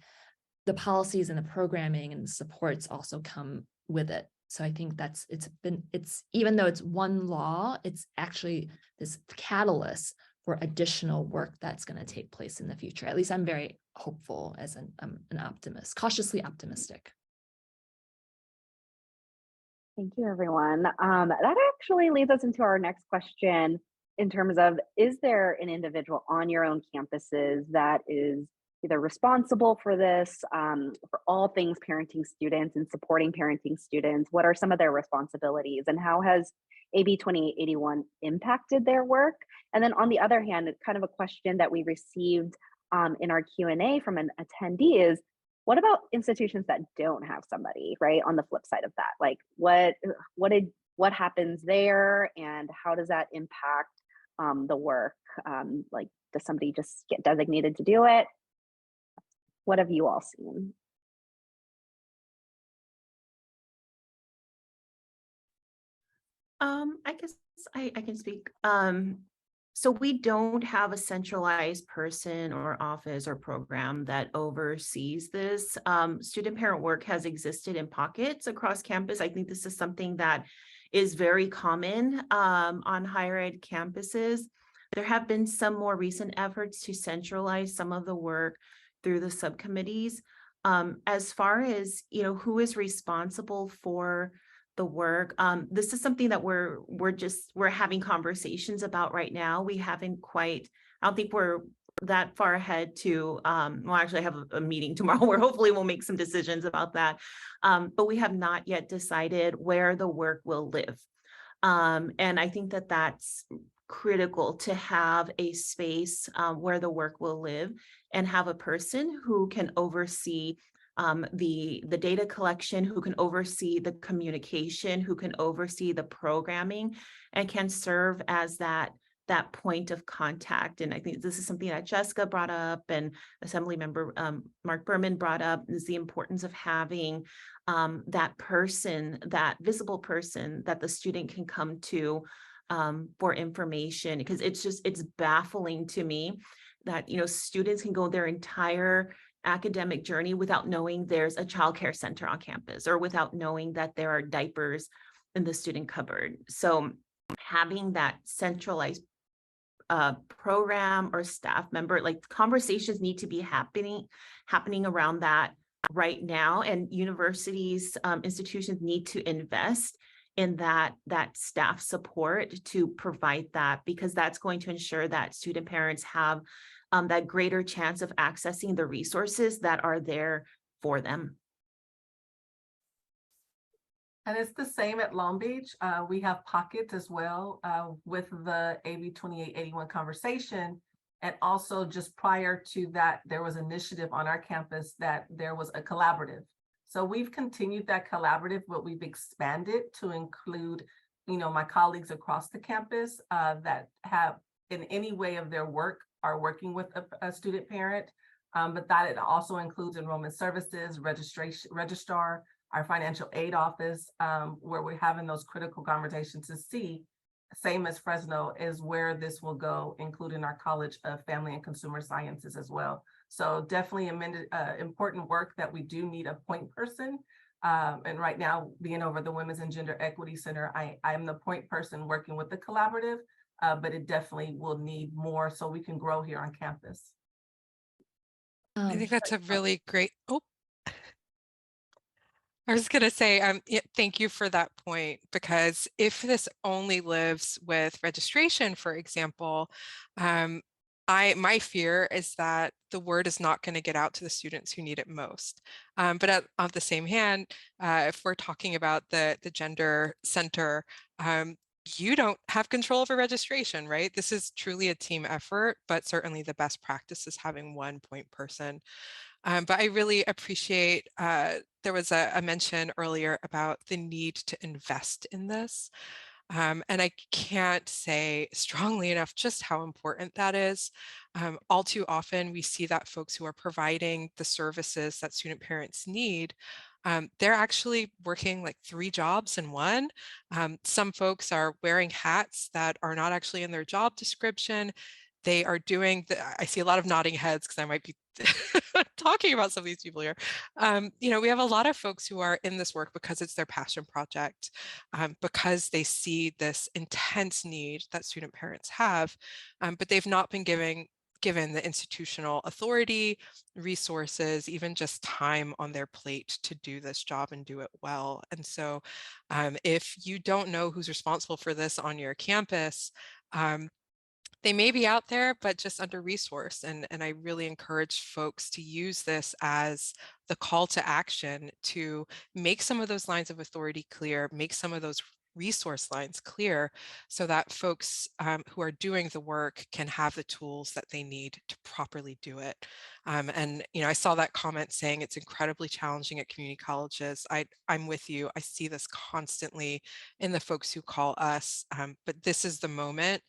the policies and the programming and the supports also come with it. So I think it's even though it's one law, it's actually this catalyst for additional work that's going to take place in the future. At least I'm very hopeful as an optimist, cautiously optimistic. Thank you, everyone. That actually leads us into our next question in terms of, is there an individual on your own campuses that is either responsible for this, for all things parenting students and supporting parenting students? What are some of their responsibilities, and how has AB 2881 impacted their work? And then on the other hand, it's kind of a question that we received in our Q&A from an attendee is, what about institutions that don't have somebody, right? On the flip side of that, like what happens there, and how does that impact the work? Like, does somebody just get designated to do it? What have you all seen? I guess I can speak. So we don't have a centralized person or office or program that oversees this. Student parent work has existed in pockets across campus. I think this is something that is very common on higher ed campuses. There have been some more recent efforts to centralize some of the work through the subcommittees. As far as, who is responsible for the work, this is something that we're having conversations about right now. We haven't quite, I don't think we're that far ahead to, well, actually I have a meeting tomorrow where hopefully we'll make some decisions about that. But we have not yet decided where the work will live. And I think that that's critical, to have a space where the work will live and have a person who can oversee the data collection, who can oversee the communication, who can oversee the programming, and can serve as that point of contact. And I think this is something that Jessica brought up and Assemblymember Mark Berman brought up, is the importance of having that person, that visible person that the student can come to for information, because it's baffling to me that, students can go their entire academic journey without knowing there's a childcare center on campus, or without knowing that there are diapers in the student cupboard. So having that centralized program or staff member, like, conversations need to be happening around that right now, and universities, institutions need to invest in that staff support to provide that, because that's going to ensure that student parents have that greater chance of accessing the resources that are there for them. And it's the same at Long Beach. We have pockets as well with the AB 2881 conversation. And also, just prior to that, there was initiative on our campus that there was a collaborative. So we've continued that collaborative, but we've expanded to include, my colleagues across the campus that have, in any way of their work, are working with a student parent. But that it also includes enrollment services, registrar, our financial aid office, where we're having those critical conversations to see, same as Fresno, is where this will go, including our College of Family and Consumer Sciences as well. So definitely important work that we do need a point person. And right now, being over the Women's and Gender Equity Center, I am the point person working with the collaborative, but it definitely will need more so we can grow here on campus. I think that's a really great, I was going to say, thank you for that point, because if this only lives with registration, for example, my fear is that the word is not going to get out to the students who need it most. But on the same hand, if we're talking about the Gender Center, you don't have control over registration, right? This is truly a team effort, but certainly the best practice is having one point person. But I really appreciate, there was a mention earlier about the need to invest in this. And I can't say strongly enough just how important that is. All too often, we see that folks who are providing the services that student parents need, they're actually working like 3 jobs in one. Some folks are wearing hats that are not actually in their job description. They are doing I see a lot of nodding heads because I might be talking about some of these people here. We have a lot of folks who are in this work because it's their passion project, because they see this intense need that student parents have, but they've not been given the institutional authority, resources, even just time on their plate to do this job and do it well. And so if you don't know who's responsible for this on your campus, they may be out there, but just under-resourced. And I really encourage folks to use this as the call to action to make some of those lines of authority clear, make some of those resource lines clear, so that folks who are doing the work can have the tools that they need to properly do it. And I saw that comment saying it's incredibly challenging at community colleges. I'm with you. I see this constantly in the folks who call us, but this is the moment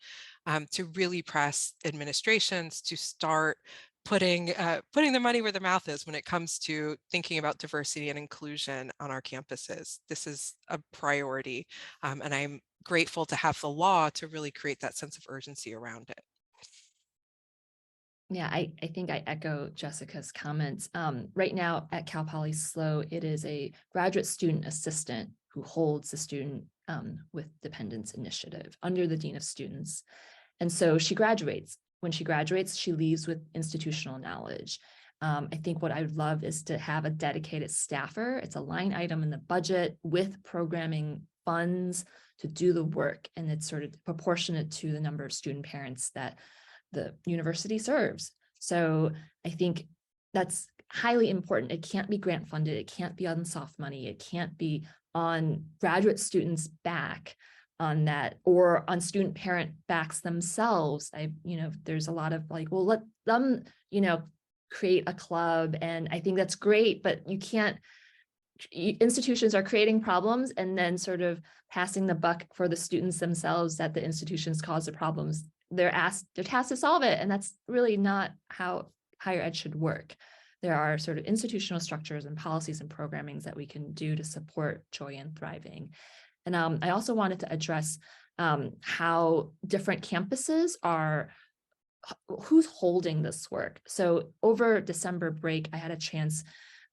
to really press administrations to start putting the money where the mouth is when it comes to thinking about diversity and inclusion on our campuses. This is a priority, and I'm grateful to have the law to really create that sense of urgency around it. Yeah, I think I echo Jessica's comments. Right now at Cal Poly SLO, it is a graduate student assistant who holds the student with dependence initiative under the Dean of Students. And so she graduates. When she graduates, she leaves with institutional knowledge. I think what I would love is to have a dedicated staffer. It's a line item in the budget with programming funds to do the work. And it's sort of proportionate to the number of student parents that the university serves. So I think that's highly important. It can't be grant funded. It can't be on soft money. It can't be on graduate students' back on that, or on student parent backs themselves. There's a lot of like, well, let them, create a club. And I think that's great, but you can't, institutions are creating problems and then sort of passing the buck for the students themselves that the institutions cause the problems. They're tasked to solve it. And that's really not how higher ed should work. There are sort of institutional structures and policies and programmings that we can do to support joy and thriving. And I also wanted to address how different campuses are, who's holding this work. So over December break, I had a chance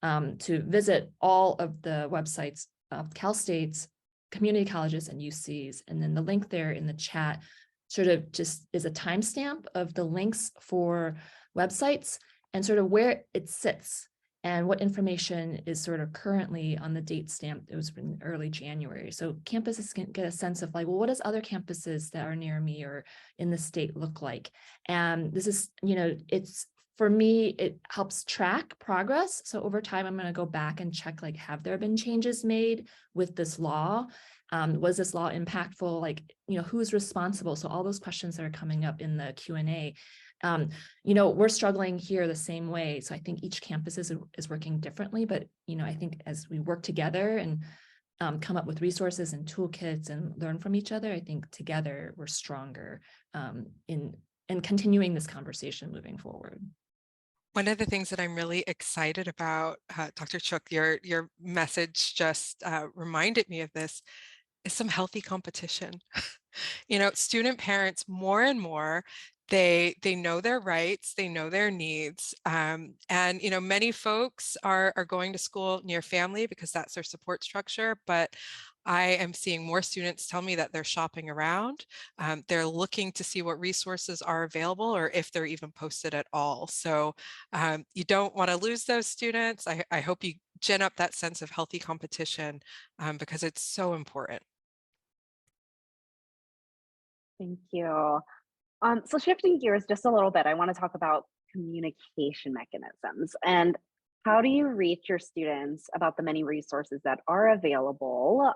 to visit all of the websites of Cal State's community colleges and UCs. And then the link there in the chat sort of just is a timestamp of the links for websites and sort of where it sits and what information is sort of currently on the date stamp. It was in early January. So campuses can get a sense of like, well, what does other campuses that are near me or in the state look like? And this is, it's, for me, it helps track progress. So over time, I'm going to go back and check, like, have there been changes made with this law? Was this law impactful? Like, who's responsible? So all those questions that are coming up in the Q&A, we're struggling here the same way. So I think each campus is working differently, but, I think as we work together and come up with resources and toolkits and learn from each other, I think together we're stronger in continuing this conversation moving forward. One of the things that I'm really excited about, Dr. Chook, your message just reminded me of this, is some healthy competition. You know, student parents more and more, they know their rights, they know their needs, and you know, many folks are going to school near family because that's their support structure. But I am seeing more students tell me that they're shopping around. They're looking to see what resources are available or if they're even posted at all. So you don't want to lose those students. I hope you gin up that sense of healthy competition because it's so important. Thank you. So shifting gears just a little bit, I want to talk about communication mechanisms and how do you reach your students about the many resources that are available,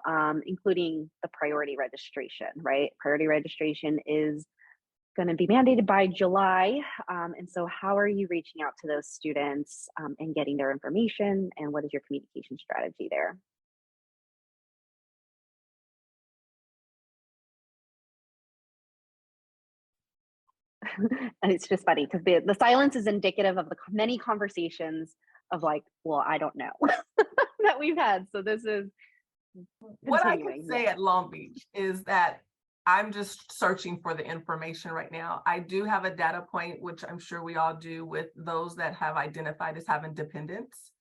including the priority registration, right? Priority registration is going to be mandated by July. And so how are you reaching out to those students and getting their information? And what is your communication strategy there? And it's just funny because the silence is indicative of the many conversations of like, well, I don't know that we've had. So this is What I can continuing. say Yeah. at Long Beach is that I'm just searching for the information right now. I do have a data point, which I'm sure we all do, with those that have identified as having dependents.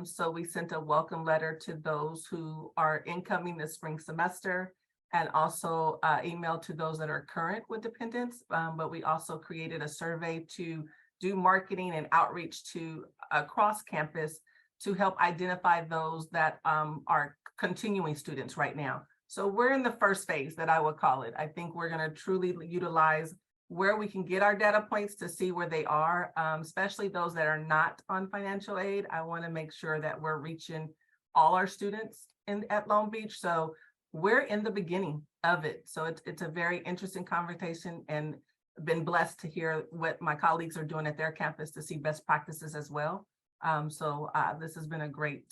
So we sent a welcome letter to those who are incoming this spring semester, and also email to those that are current with dependents. But we also created a survey to do marketing and outreach to across campus to help identify those that are continuing students right now. So we're in the first phase that I would call it. I think we're going to truly utilize where we can get our data points to see where they are, especially those that are not on financial aid. I want to make sure that we're reaching all our students at Long Beach. So we're in the beginning of it. So it's a very interesting conversation, and been blessed to hear what my colleagues are doing at their campus to see best practices as well. So this has been a great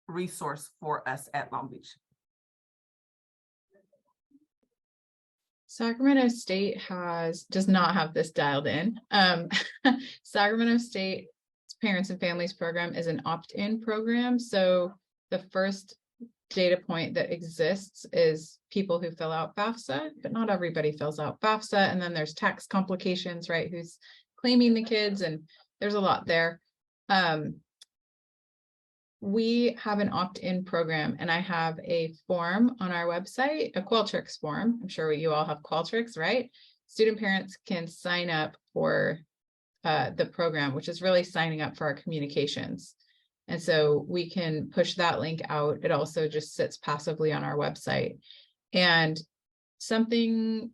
resource for us at Long Beach. Sacramento State does not have this dialed in. Sacramento State Parents and Families program is an opt-in program. So the first data point that exists is people who fill out FAFSA, but not everybody fills out FAFSA. And then there's tax complications, right? Who's claiming the kids, and there's a lot there. We have an opt-in program, and I have a form on our website, a Qualtrics form. I'm sure you all have Qualtrics, right? Student parents can sign up for the program, which is really signing up for our communications. And so we can push that link out. It also just sits passively on our website. And something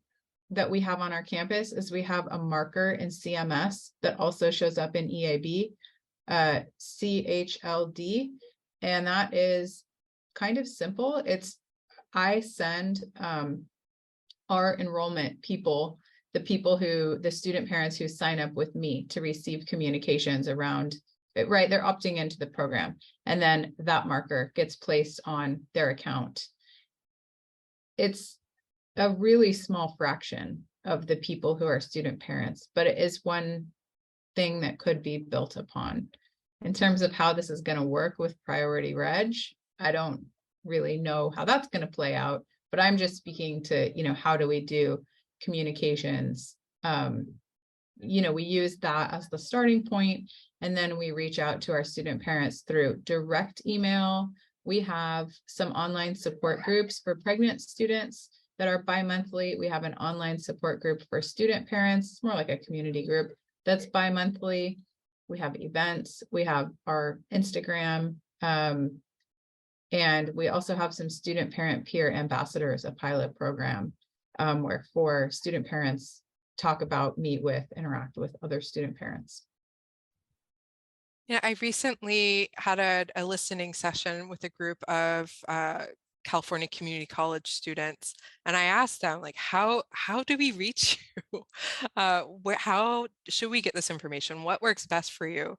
that we have on our campus is we have a marker in CMS that also shows up in EAB, CHLD, and that is kind of simple. I send our enrollment people, the student parents who sign up with me to receive communications around it, right? They're opting into the program, and then that marker gets placed on their account. It's a really small fraction of the people who are student parents, but it is one thing that could be built upon. In terms of how this is going to work with priority reg, I don't really know how that's going to play out, but I'm just speaking to, how do we do communications? We use that as the starting point, and then we reach out to our student parents through direct email. We have some online support groups for pregnant students that are bi-monthly. We have an online support group for student parents. It's more like a community group that's bi-monthly. We have events, we have our Instagram, and we also have some student parent peer ambassadors, a pilot program where for student parents talk about, meet with, interact with other student parents. Yeah, I recently had a listening session with a group of California community college students, and I asked them, like, how do we reach you? How should we get this information? What works best for you?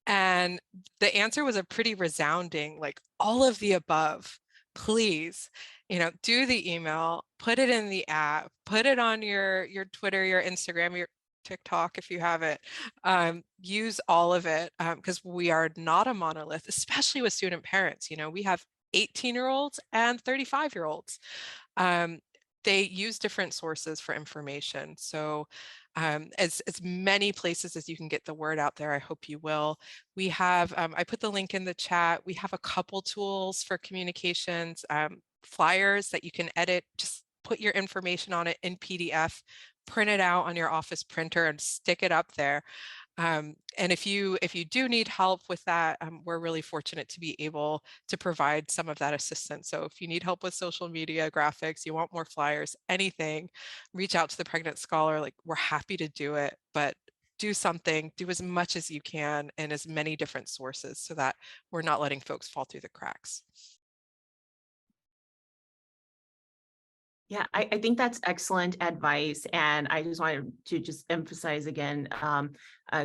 And the answer was a pretty resounding, like, all of the above. Please, do the email, put it in the app, put it on your Twitter, your Instagram, TikTok if you have it. Use all of it because we are not a monolith, especially with student parents. You know, we have 18-year-olds and 35-year-olds. They use different sources for information. So as many places as you can get the word out there, I hope you will. We have, I put the link in the chat. We have a couple tools for communications, flyers that you can edit, just put your information on it in PDF, print it out on your office printer and stick it up there. And if you do need help with that, we're really fortunate to be able to provide some of that assistance. So if you need help with social media, graphics, you want more flyers, anything, reach out to the Pregnant Scholar. Like, we're happy to do it, but do something, do as much as you can in as many different sources so that we're not letting folks fall through the cracks. Yeah, I think that's excellent advice. And I just wanted to just emphasize again,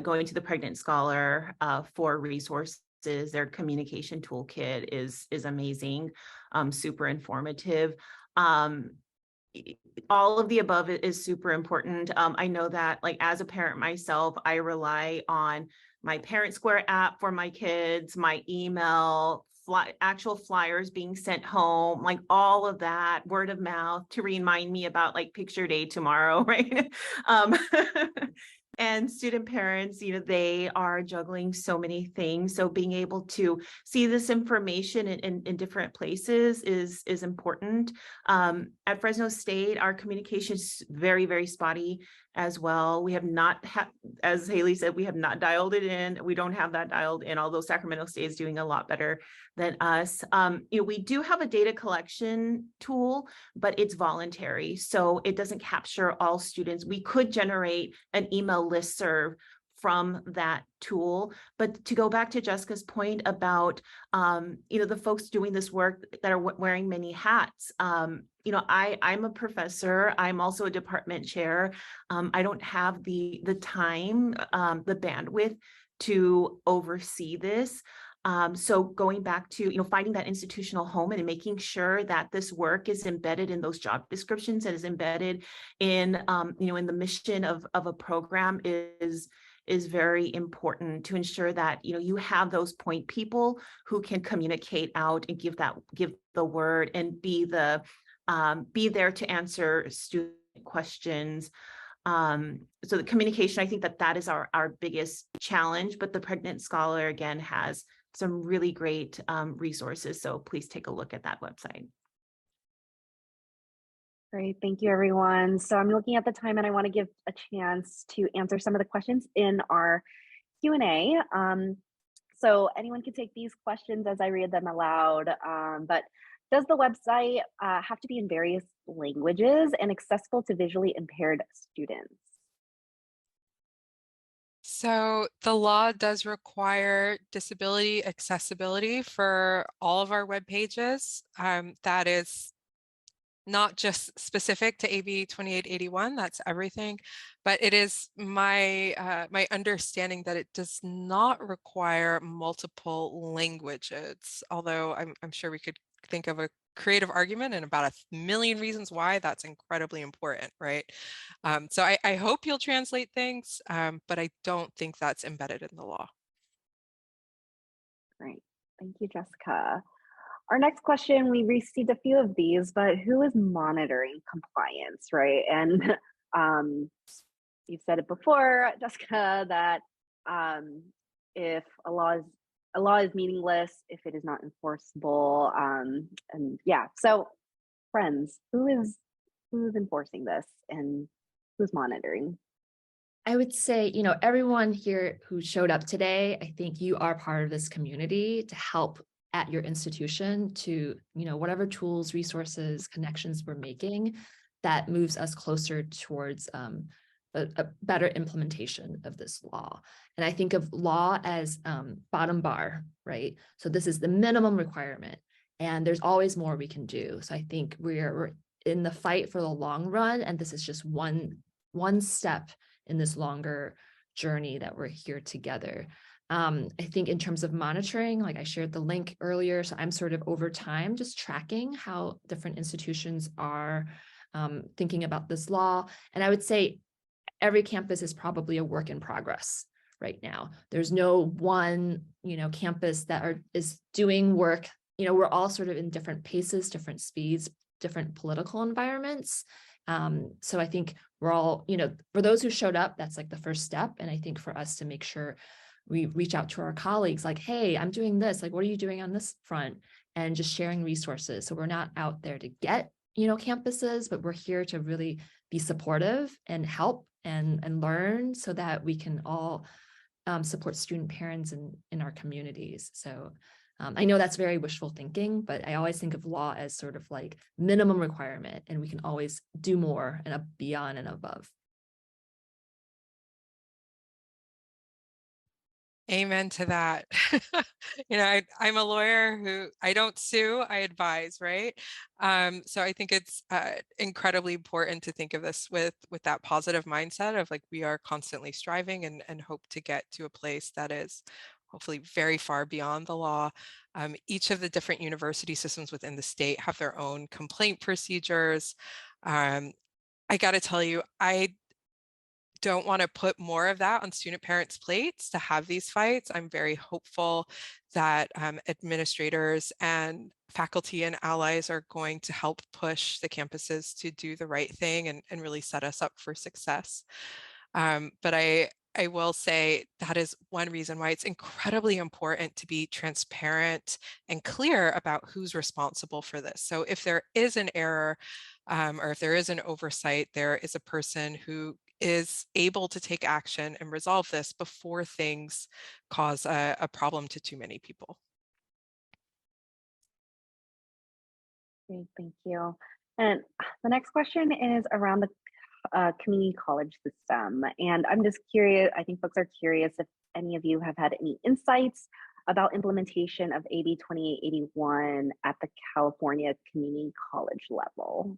going to the Pregnant Scholar for resources. Their communication toolkit is amazing, super informative. All of the above is super important. I know that, like, as a parent myself, I rely on my Parent Square app for my kids, my email, actual flyers being sent home, like all of that, word of mouth to remind me about like picture day tomorrow, right? And student parents, you know, they are juggling so many things. So being able to see this information in different places is important. At Fresno State, our communication is very, very spotty as well. We have not, as Haley said, we have not dialed it in. We don't have that dialed in, although Sacramento State is doing a lot better than us. You know, we do have a data collection tool, but it's voluntary. So it doesn't capture all students. We could generate an email listserv from that tool. But to go back to Jessica's point about, you know, the folks doing this work that are wearing many hats, you know, I'm a professor. I'm also a department chair. I don't have the time, the bandwidth to oversee this. So going back to, you know, finding that institutional home and making sure that this work is embedded in those job descriptions and is embedded in, you know, in the mission of a program is very important to ensure that, you know, you have those point people who can communicate out and give the word and be there to answer student questions. So the communication, I think that is our biggest challenge, but the Pregnant Scholar again has some really great resources. So please take a look at that website. Great, thank you everyone. So I'm looking at the time and I want to give a chance to answer some of the questions in our Q&A. So anyone can take these questions as I read them aloud, but does the website have to be in various languages and accessible to visually impaired students? So the law does require disability accessibility for all of our web pages. That is not just specific to AB 2881, that's everything, but it is my my understanding that it does not require multiple languages, although I'm sure we could think of a creative argument and about a million reasons why that's incredibly important, right? So I hope you'll translate things, but I don't think that's embedded in the law. Great, thank you, Jessica. Our next question, we received a few of these, but who is monitoring compliance, right? And you've said it before, Jessica, that if a law is meaningless if it is not enforceable. And yeah, so friends, who's enforcing this and who's monitoring? I would say, you know, everyone here who showed up today, I think you are part of this community to help at your institution to, you know, whatever tools, resources, connections we're making that moves us closer towards a better implementation of this law. And I think of law as bottom bar, right? So this is the minimum requirement and there's always more we can do. So I think we're in the fight for the long run, and this is just one step in this longer journey that we're here together. I think in terms of monitoring, like I shared the link earlier, so I'm sort of over time just tracking how different institutions are thinking about this law. And I would say every campus is probably a work in progress right now. There's no one, campus that is doing work. We're all sort of in different paces, different speeds, different political environments. So I think we're all, for those who showed up, that's like the first step. And I think for us to make sure we reach out to our colleagues like, hey, I'm doing this, like, what are you doing on this front? And just sharing resources. So we're not out there to get, campuses, but we're here to really be supportive and help and learn so that we can all support student parents in our communities. So I know that's very wishful thinking, but I always think of law as sort of like minimum requirement, and we can always do more and beyond and above. Amen to that. I'm a lawyer who I don't sue, I advise, right? So I think it's incredibly important to think of this with that positive mindset of like we are constantly striving and hope to get to a place that is hopefully very far beyond the law. Each of the different university systems within the state have their own complaint procedures. I got to tell you, I don't want to put more of that on student parents' plates to have these fights. I'm very hopeful that administrators and faculty and allies are going to help push the campuses to do the right thing and really set us up for success. But I will say that is one reason why it's incredibly important to be transparent and clear about who's responsible for this. So if there is an error or if there is an oversight, there is a person who is able to take action and resolve this before things cause a problem to too many people. Great, thank you. And the next question is around the community college system. And I'm just curious, I think folks are curious if any of you have had any insights about implementation of AB 2881 at the California community college level.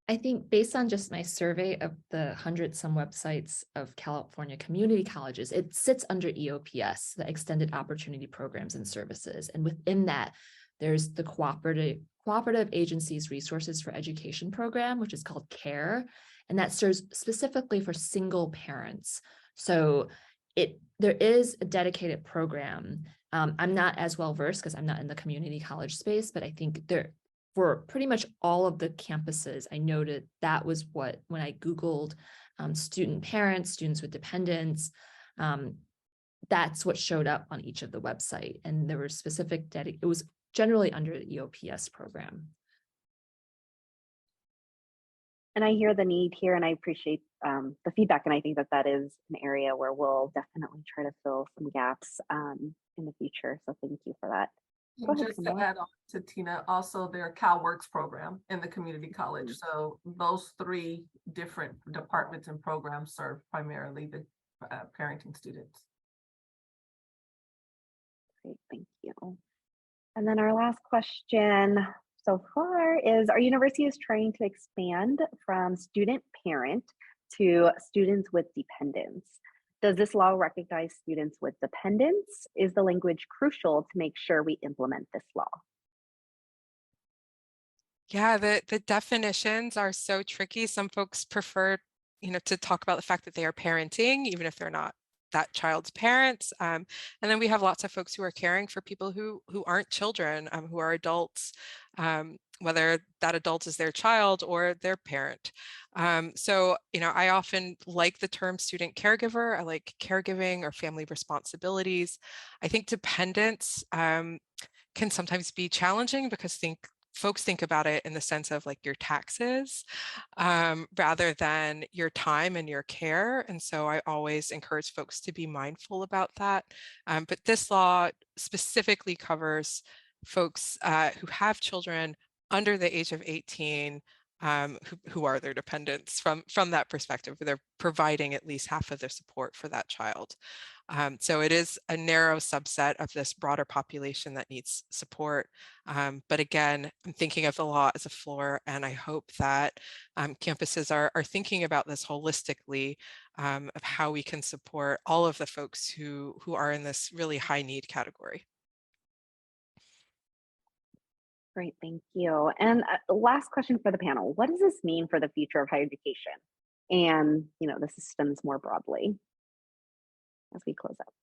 I think based on just my survey of the 100-some websites of California community colleges, it sits under EOPS, the Extended Opportunity Programs and Services. And within that, there's the Cooperative Agencies Resources for Education program, which is called CARE, and that serves specifically for single parents. So there is a dedicated program. I'm not as well versed because I'm not in the community college space, but I think for pretty much all of the campuses, I noted that was when I Googled student parents, students with dependents, that's what showed up on each of the website. And there were specific, it was generally under the EOPS program. And I hear the need here and I appreciate the feedback. And I think that is an area where we'll definitely try to fill some gaps in the future. So thank you for that. Just to add on to Tina, also their CalWorks program in the community college. So those 3 different departments and programs serve primarily the parenting students. Great, thank you. And then our last question so far is, our university is trying to expand from student parent to students with dependents. Does this law recognize students with dependents? Is the language crucial to make sure we implement this law? Yeah, the definitions are so tricky. Some folks prefer, to talk about the fact that they are parenting, even if they're not that child's parents. And then we have lots of folks who are caring for people who aren't children, who are adults, whether that adult is their child or their parent. So, I often like the term student caregiver. I like caregiving or family responsibilities. I think dependence can sometimes be challenging because folks think about it in the sense of like your taxes rather than your time and your care. And so I always encourage folks to be mindful about that. But this law specifically covers folks who have children under the age of 18 who are their dependents from that perspective. They're providing at least half of their support for that child. So it is a narrow subset of this broader population that needs support. But again, I'm thinking of the law as a floor, and I hope that campuses are thinking about this holistically of how we can support all of the folks who are in this really high need category. Great, thank you. And last question for the panel. What does this mean for the future of higher education and, the systems more broadly as we close out?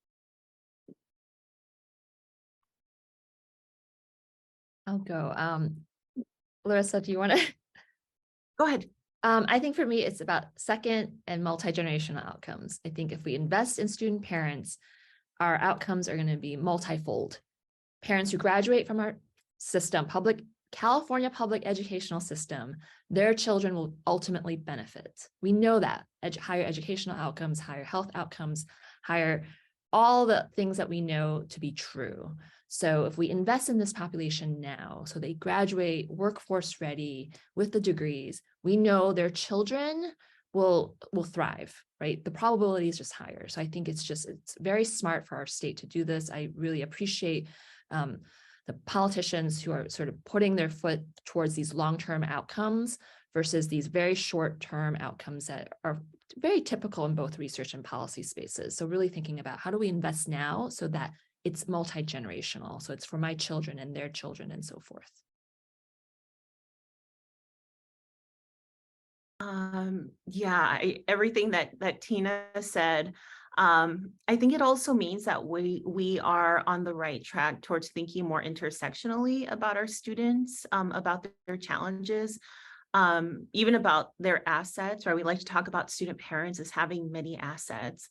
I'll go. Larissa, do you want to? Go ahead. I think for me, it's about second and multi-generational outcomes. I think if we invest in student parents, our outcomes are going to be multifold. Parents who graduate from our system, California public educational system, their children will ultimately benefit. We know that higher educational outcomes, higher health outcomes, higher all the things that we know to be true. So if we invest in this population now, so they graduate workforce ready with the degrees, we know their children will thrive, right? The probability is just higher. So I think it's very smart for our state to do this. I really appreciate the politicians who are sort of putting their foot towards these long-term outcomes versus these very short-term outcomes that are very typical in both research and policy spaces. So really thinking about how do we invest now so that it's multi-generational. So it's for my children and their children and so forth. Everything that Tina said, I think it also means that we are on the right track towards thinking more intersectionally about our students, about their challenges, even about their assets, right? We like to talk about student parents as having many assets.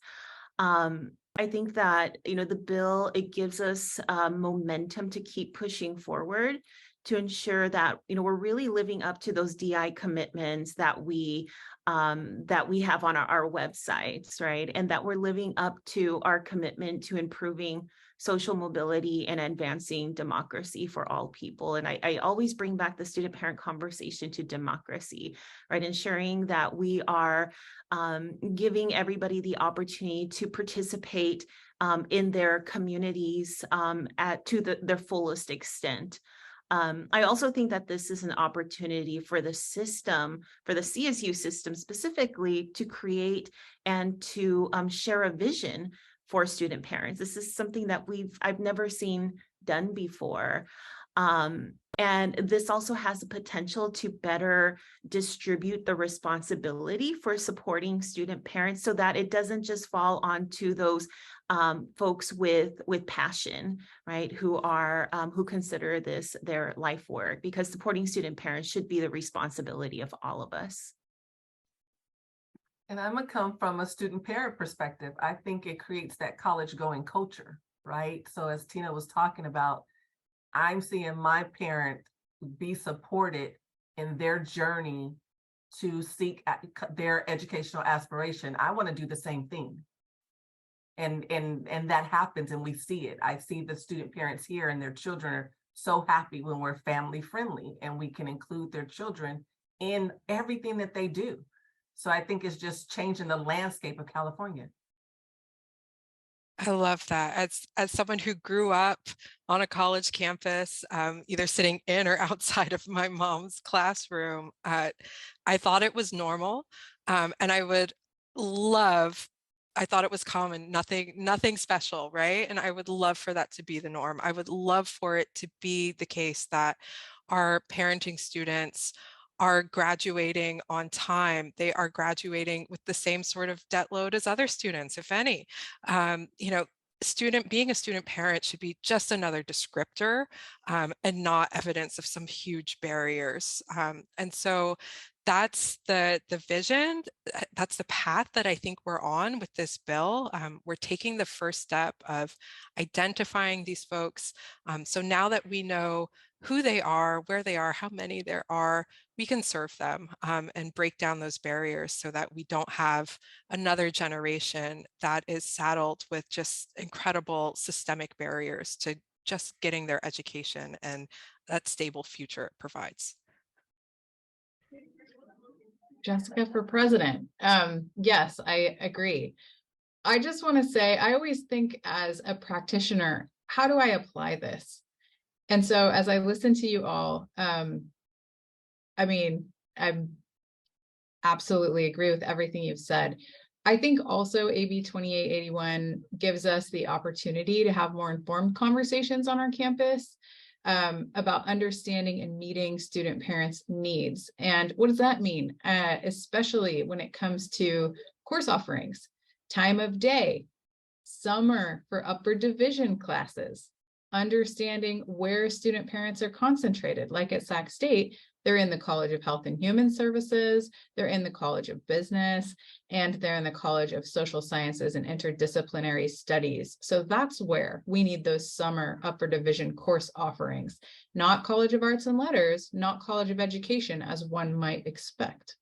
I think that, the bill, it gives us momentum to keep pushing forward to ensure that, we're really living up to those DI commitments that we have on our websites, right? And that we're living up to our commitment to improving social mobility and advancing democracy for all people. And I always bring back the student parent conversation to democracy, right? Ensuring that we are giving everybody the opportunity to participate in their communities to their fullest extent. I also think that this is an opportunity for the system, for the CSU system specifically, to create and to share a vision for student parents. This is something that I've never seen done before. And this also has the potential to better distribute the responsibility for supporting student parents so that it doesn't just fall onto those folks with passion, right? Who consider this their life work, because supporting student parents should be the responsibility of all of us. And I'm gonna come from a student parent perspective. I think it creates that college going culture, right? So as Tina was talking about, I'm seeing my parent be supported in their journey to seek their educational aspiration. I want to do the same thing. And that happens, and we see it. I see the student parents here, and their children are so happy when we're family friendly and we can include their children in everything that they do. So I think it's just changing the landscape of California. I love that. As someone who grew up on a college campus, either sitting in or outside of my mom's classroom, I thought it was normal, and I thought it was common, nothing special, right? And I would love for that to be the norm. I would love for it to be the case that our parenting students are graduating on time. They are graduating with the same sort of debt load as other students, if any. Being a student parent should be just another descriptor and not evidence of some huge barriers. And so that's the vision, that's the path that I think we're on with this bill. We're taking the first step of identifying these folks. So now that we know who they are, where they are, how many there are, we can serve them and break down those barriers so that we don't have another generation that is saddled with just incredible systemic barriers to just getting their education and that stable future it provides. Jessica for president. Yes, I agree. I just want to say, I always think as a practitioner, how do I apply this? And so as I listen to you all, I absolutely agree with everything you've said. I think also AB 2881 gives us the opportunity to have more informed conversations on our campus. about understanding and meeting student parents' needs. And what does that mean? Especially when it comes to course offerings, time of day, summer for upper division classes, understanding where student parents are concentrated. Like at Sac State, they're in the College of Health and Human Services, they're in the College of Business, and they're in the College of Social Sciences and Interdisciplinary Studies. So that's where we need those summer upper division course offerings, not College of Arts and Letters, not College of Education, as one might expect.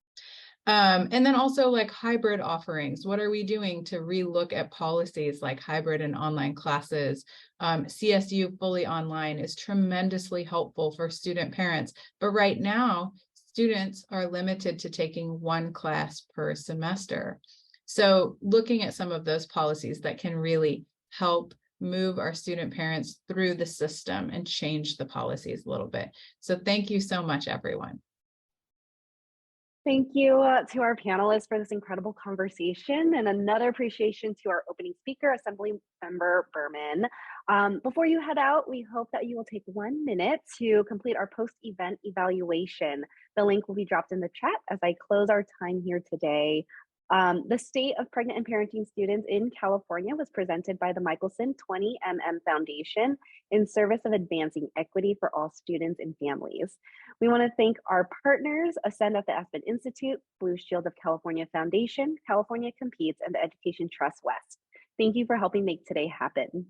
And then also like hybrid offerings. What are we doing to relook at policies like hybrid and online classes? CSU fully online is tremendously helpful for student parents, but right now students are limited to taking one class per semester. So looking at some of those policies that can really help move our student parents through the system and change the policies a little bit. So thank you so much, everyone. Thank you to our panelists for this incredible conversation, and another appreciation to our opening speaker, Assemblymember Berman. Before you head out, we hope that you will take 1 minute to complete our post-event evaluation. The link will be dropped in the chat as I close our time here today. The State of Pregnant and Parenting Students in California was presented by the Michelson 20mm Foundation in service of advancing equity for all students and families. We want to thank our partners, Ascend at the Aspen Institute, Blue Shield of California Foundation, California Competes, and the Education Trust West. Thank you for helping make today happen.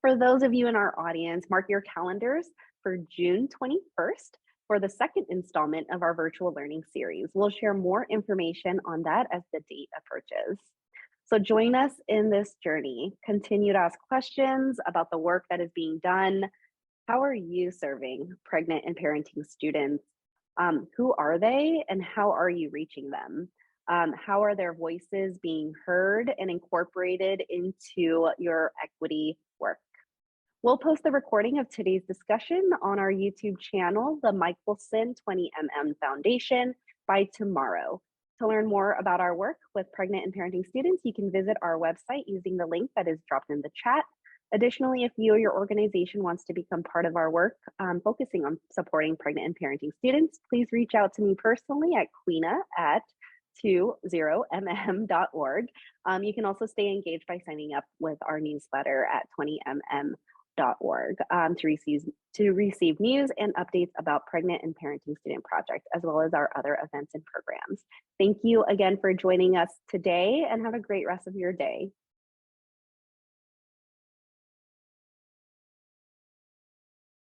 For those of you in our audience, mark your calendars for June 21st for the second installment of our virtual learning series. We'll share more information on that as the date approaches. So join us in this journey. Continue to ask questions about the work that is being done. How are you serving pregnant and parenting students? Who are they and how are you reaching them? How are their voices being heard and incorporated into your equity work? We'll post the recording of today's discussion on our YouTube channel, the Michelson 20mm Foundation, by tomorrow. To learn more about our work with pregnant and parenting students, you can visit our website using the link that is dropped in the chat. Additionally, if you or your organization wants to become part of our work focusing on supporting pregnant and parenting students, please reach out to me personally at queena@20mm.org. You can also stay engaged by signing up with our newsletter at 20mm.org to receive news and updates about pregnant and parenting student projects, as well as our other events and programs. Thank you again for joining us today and have a great rest of your day.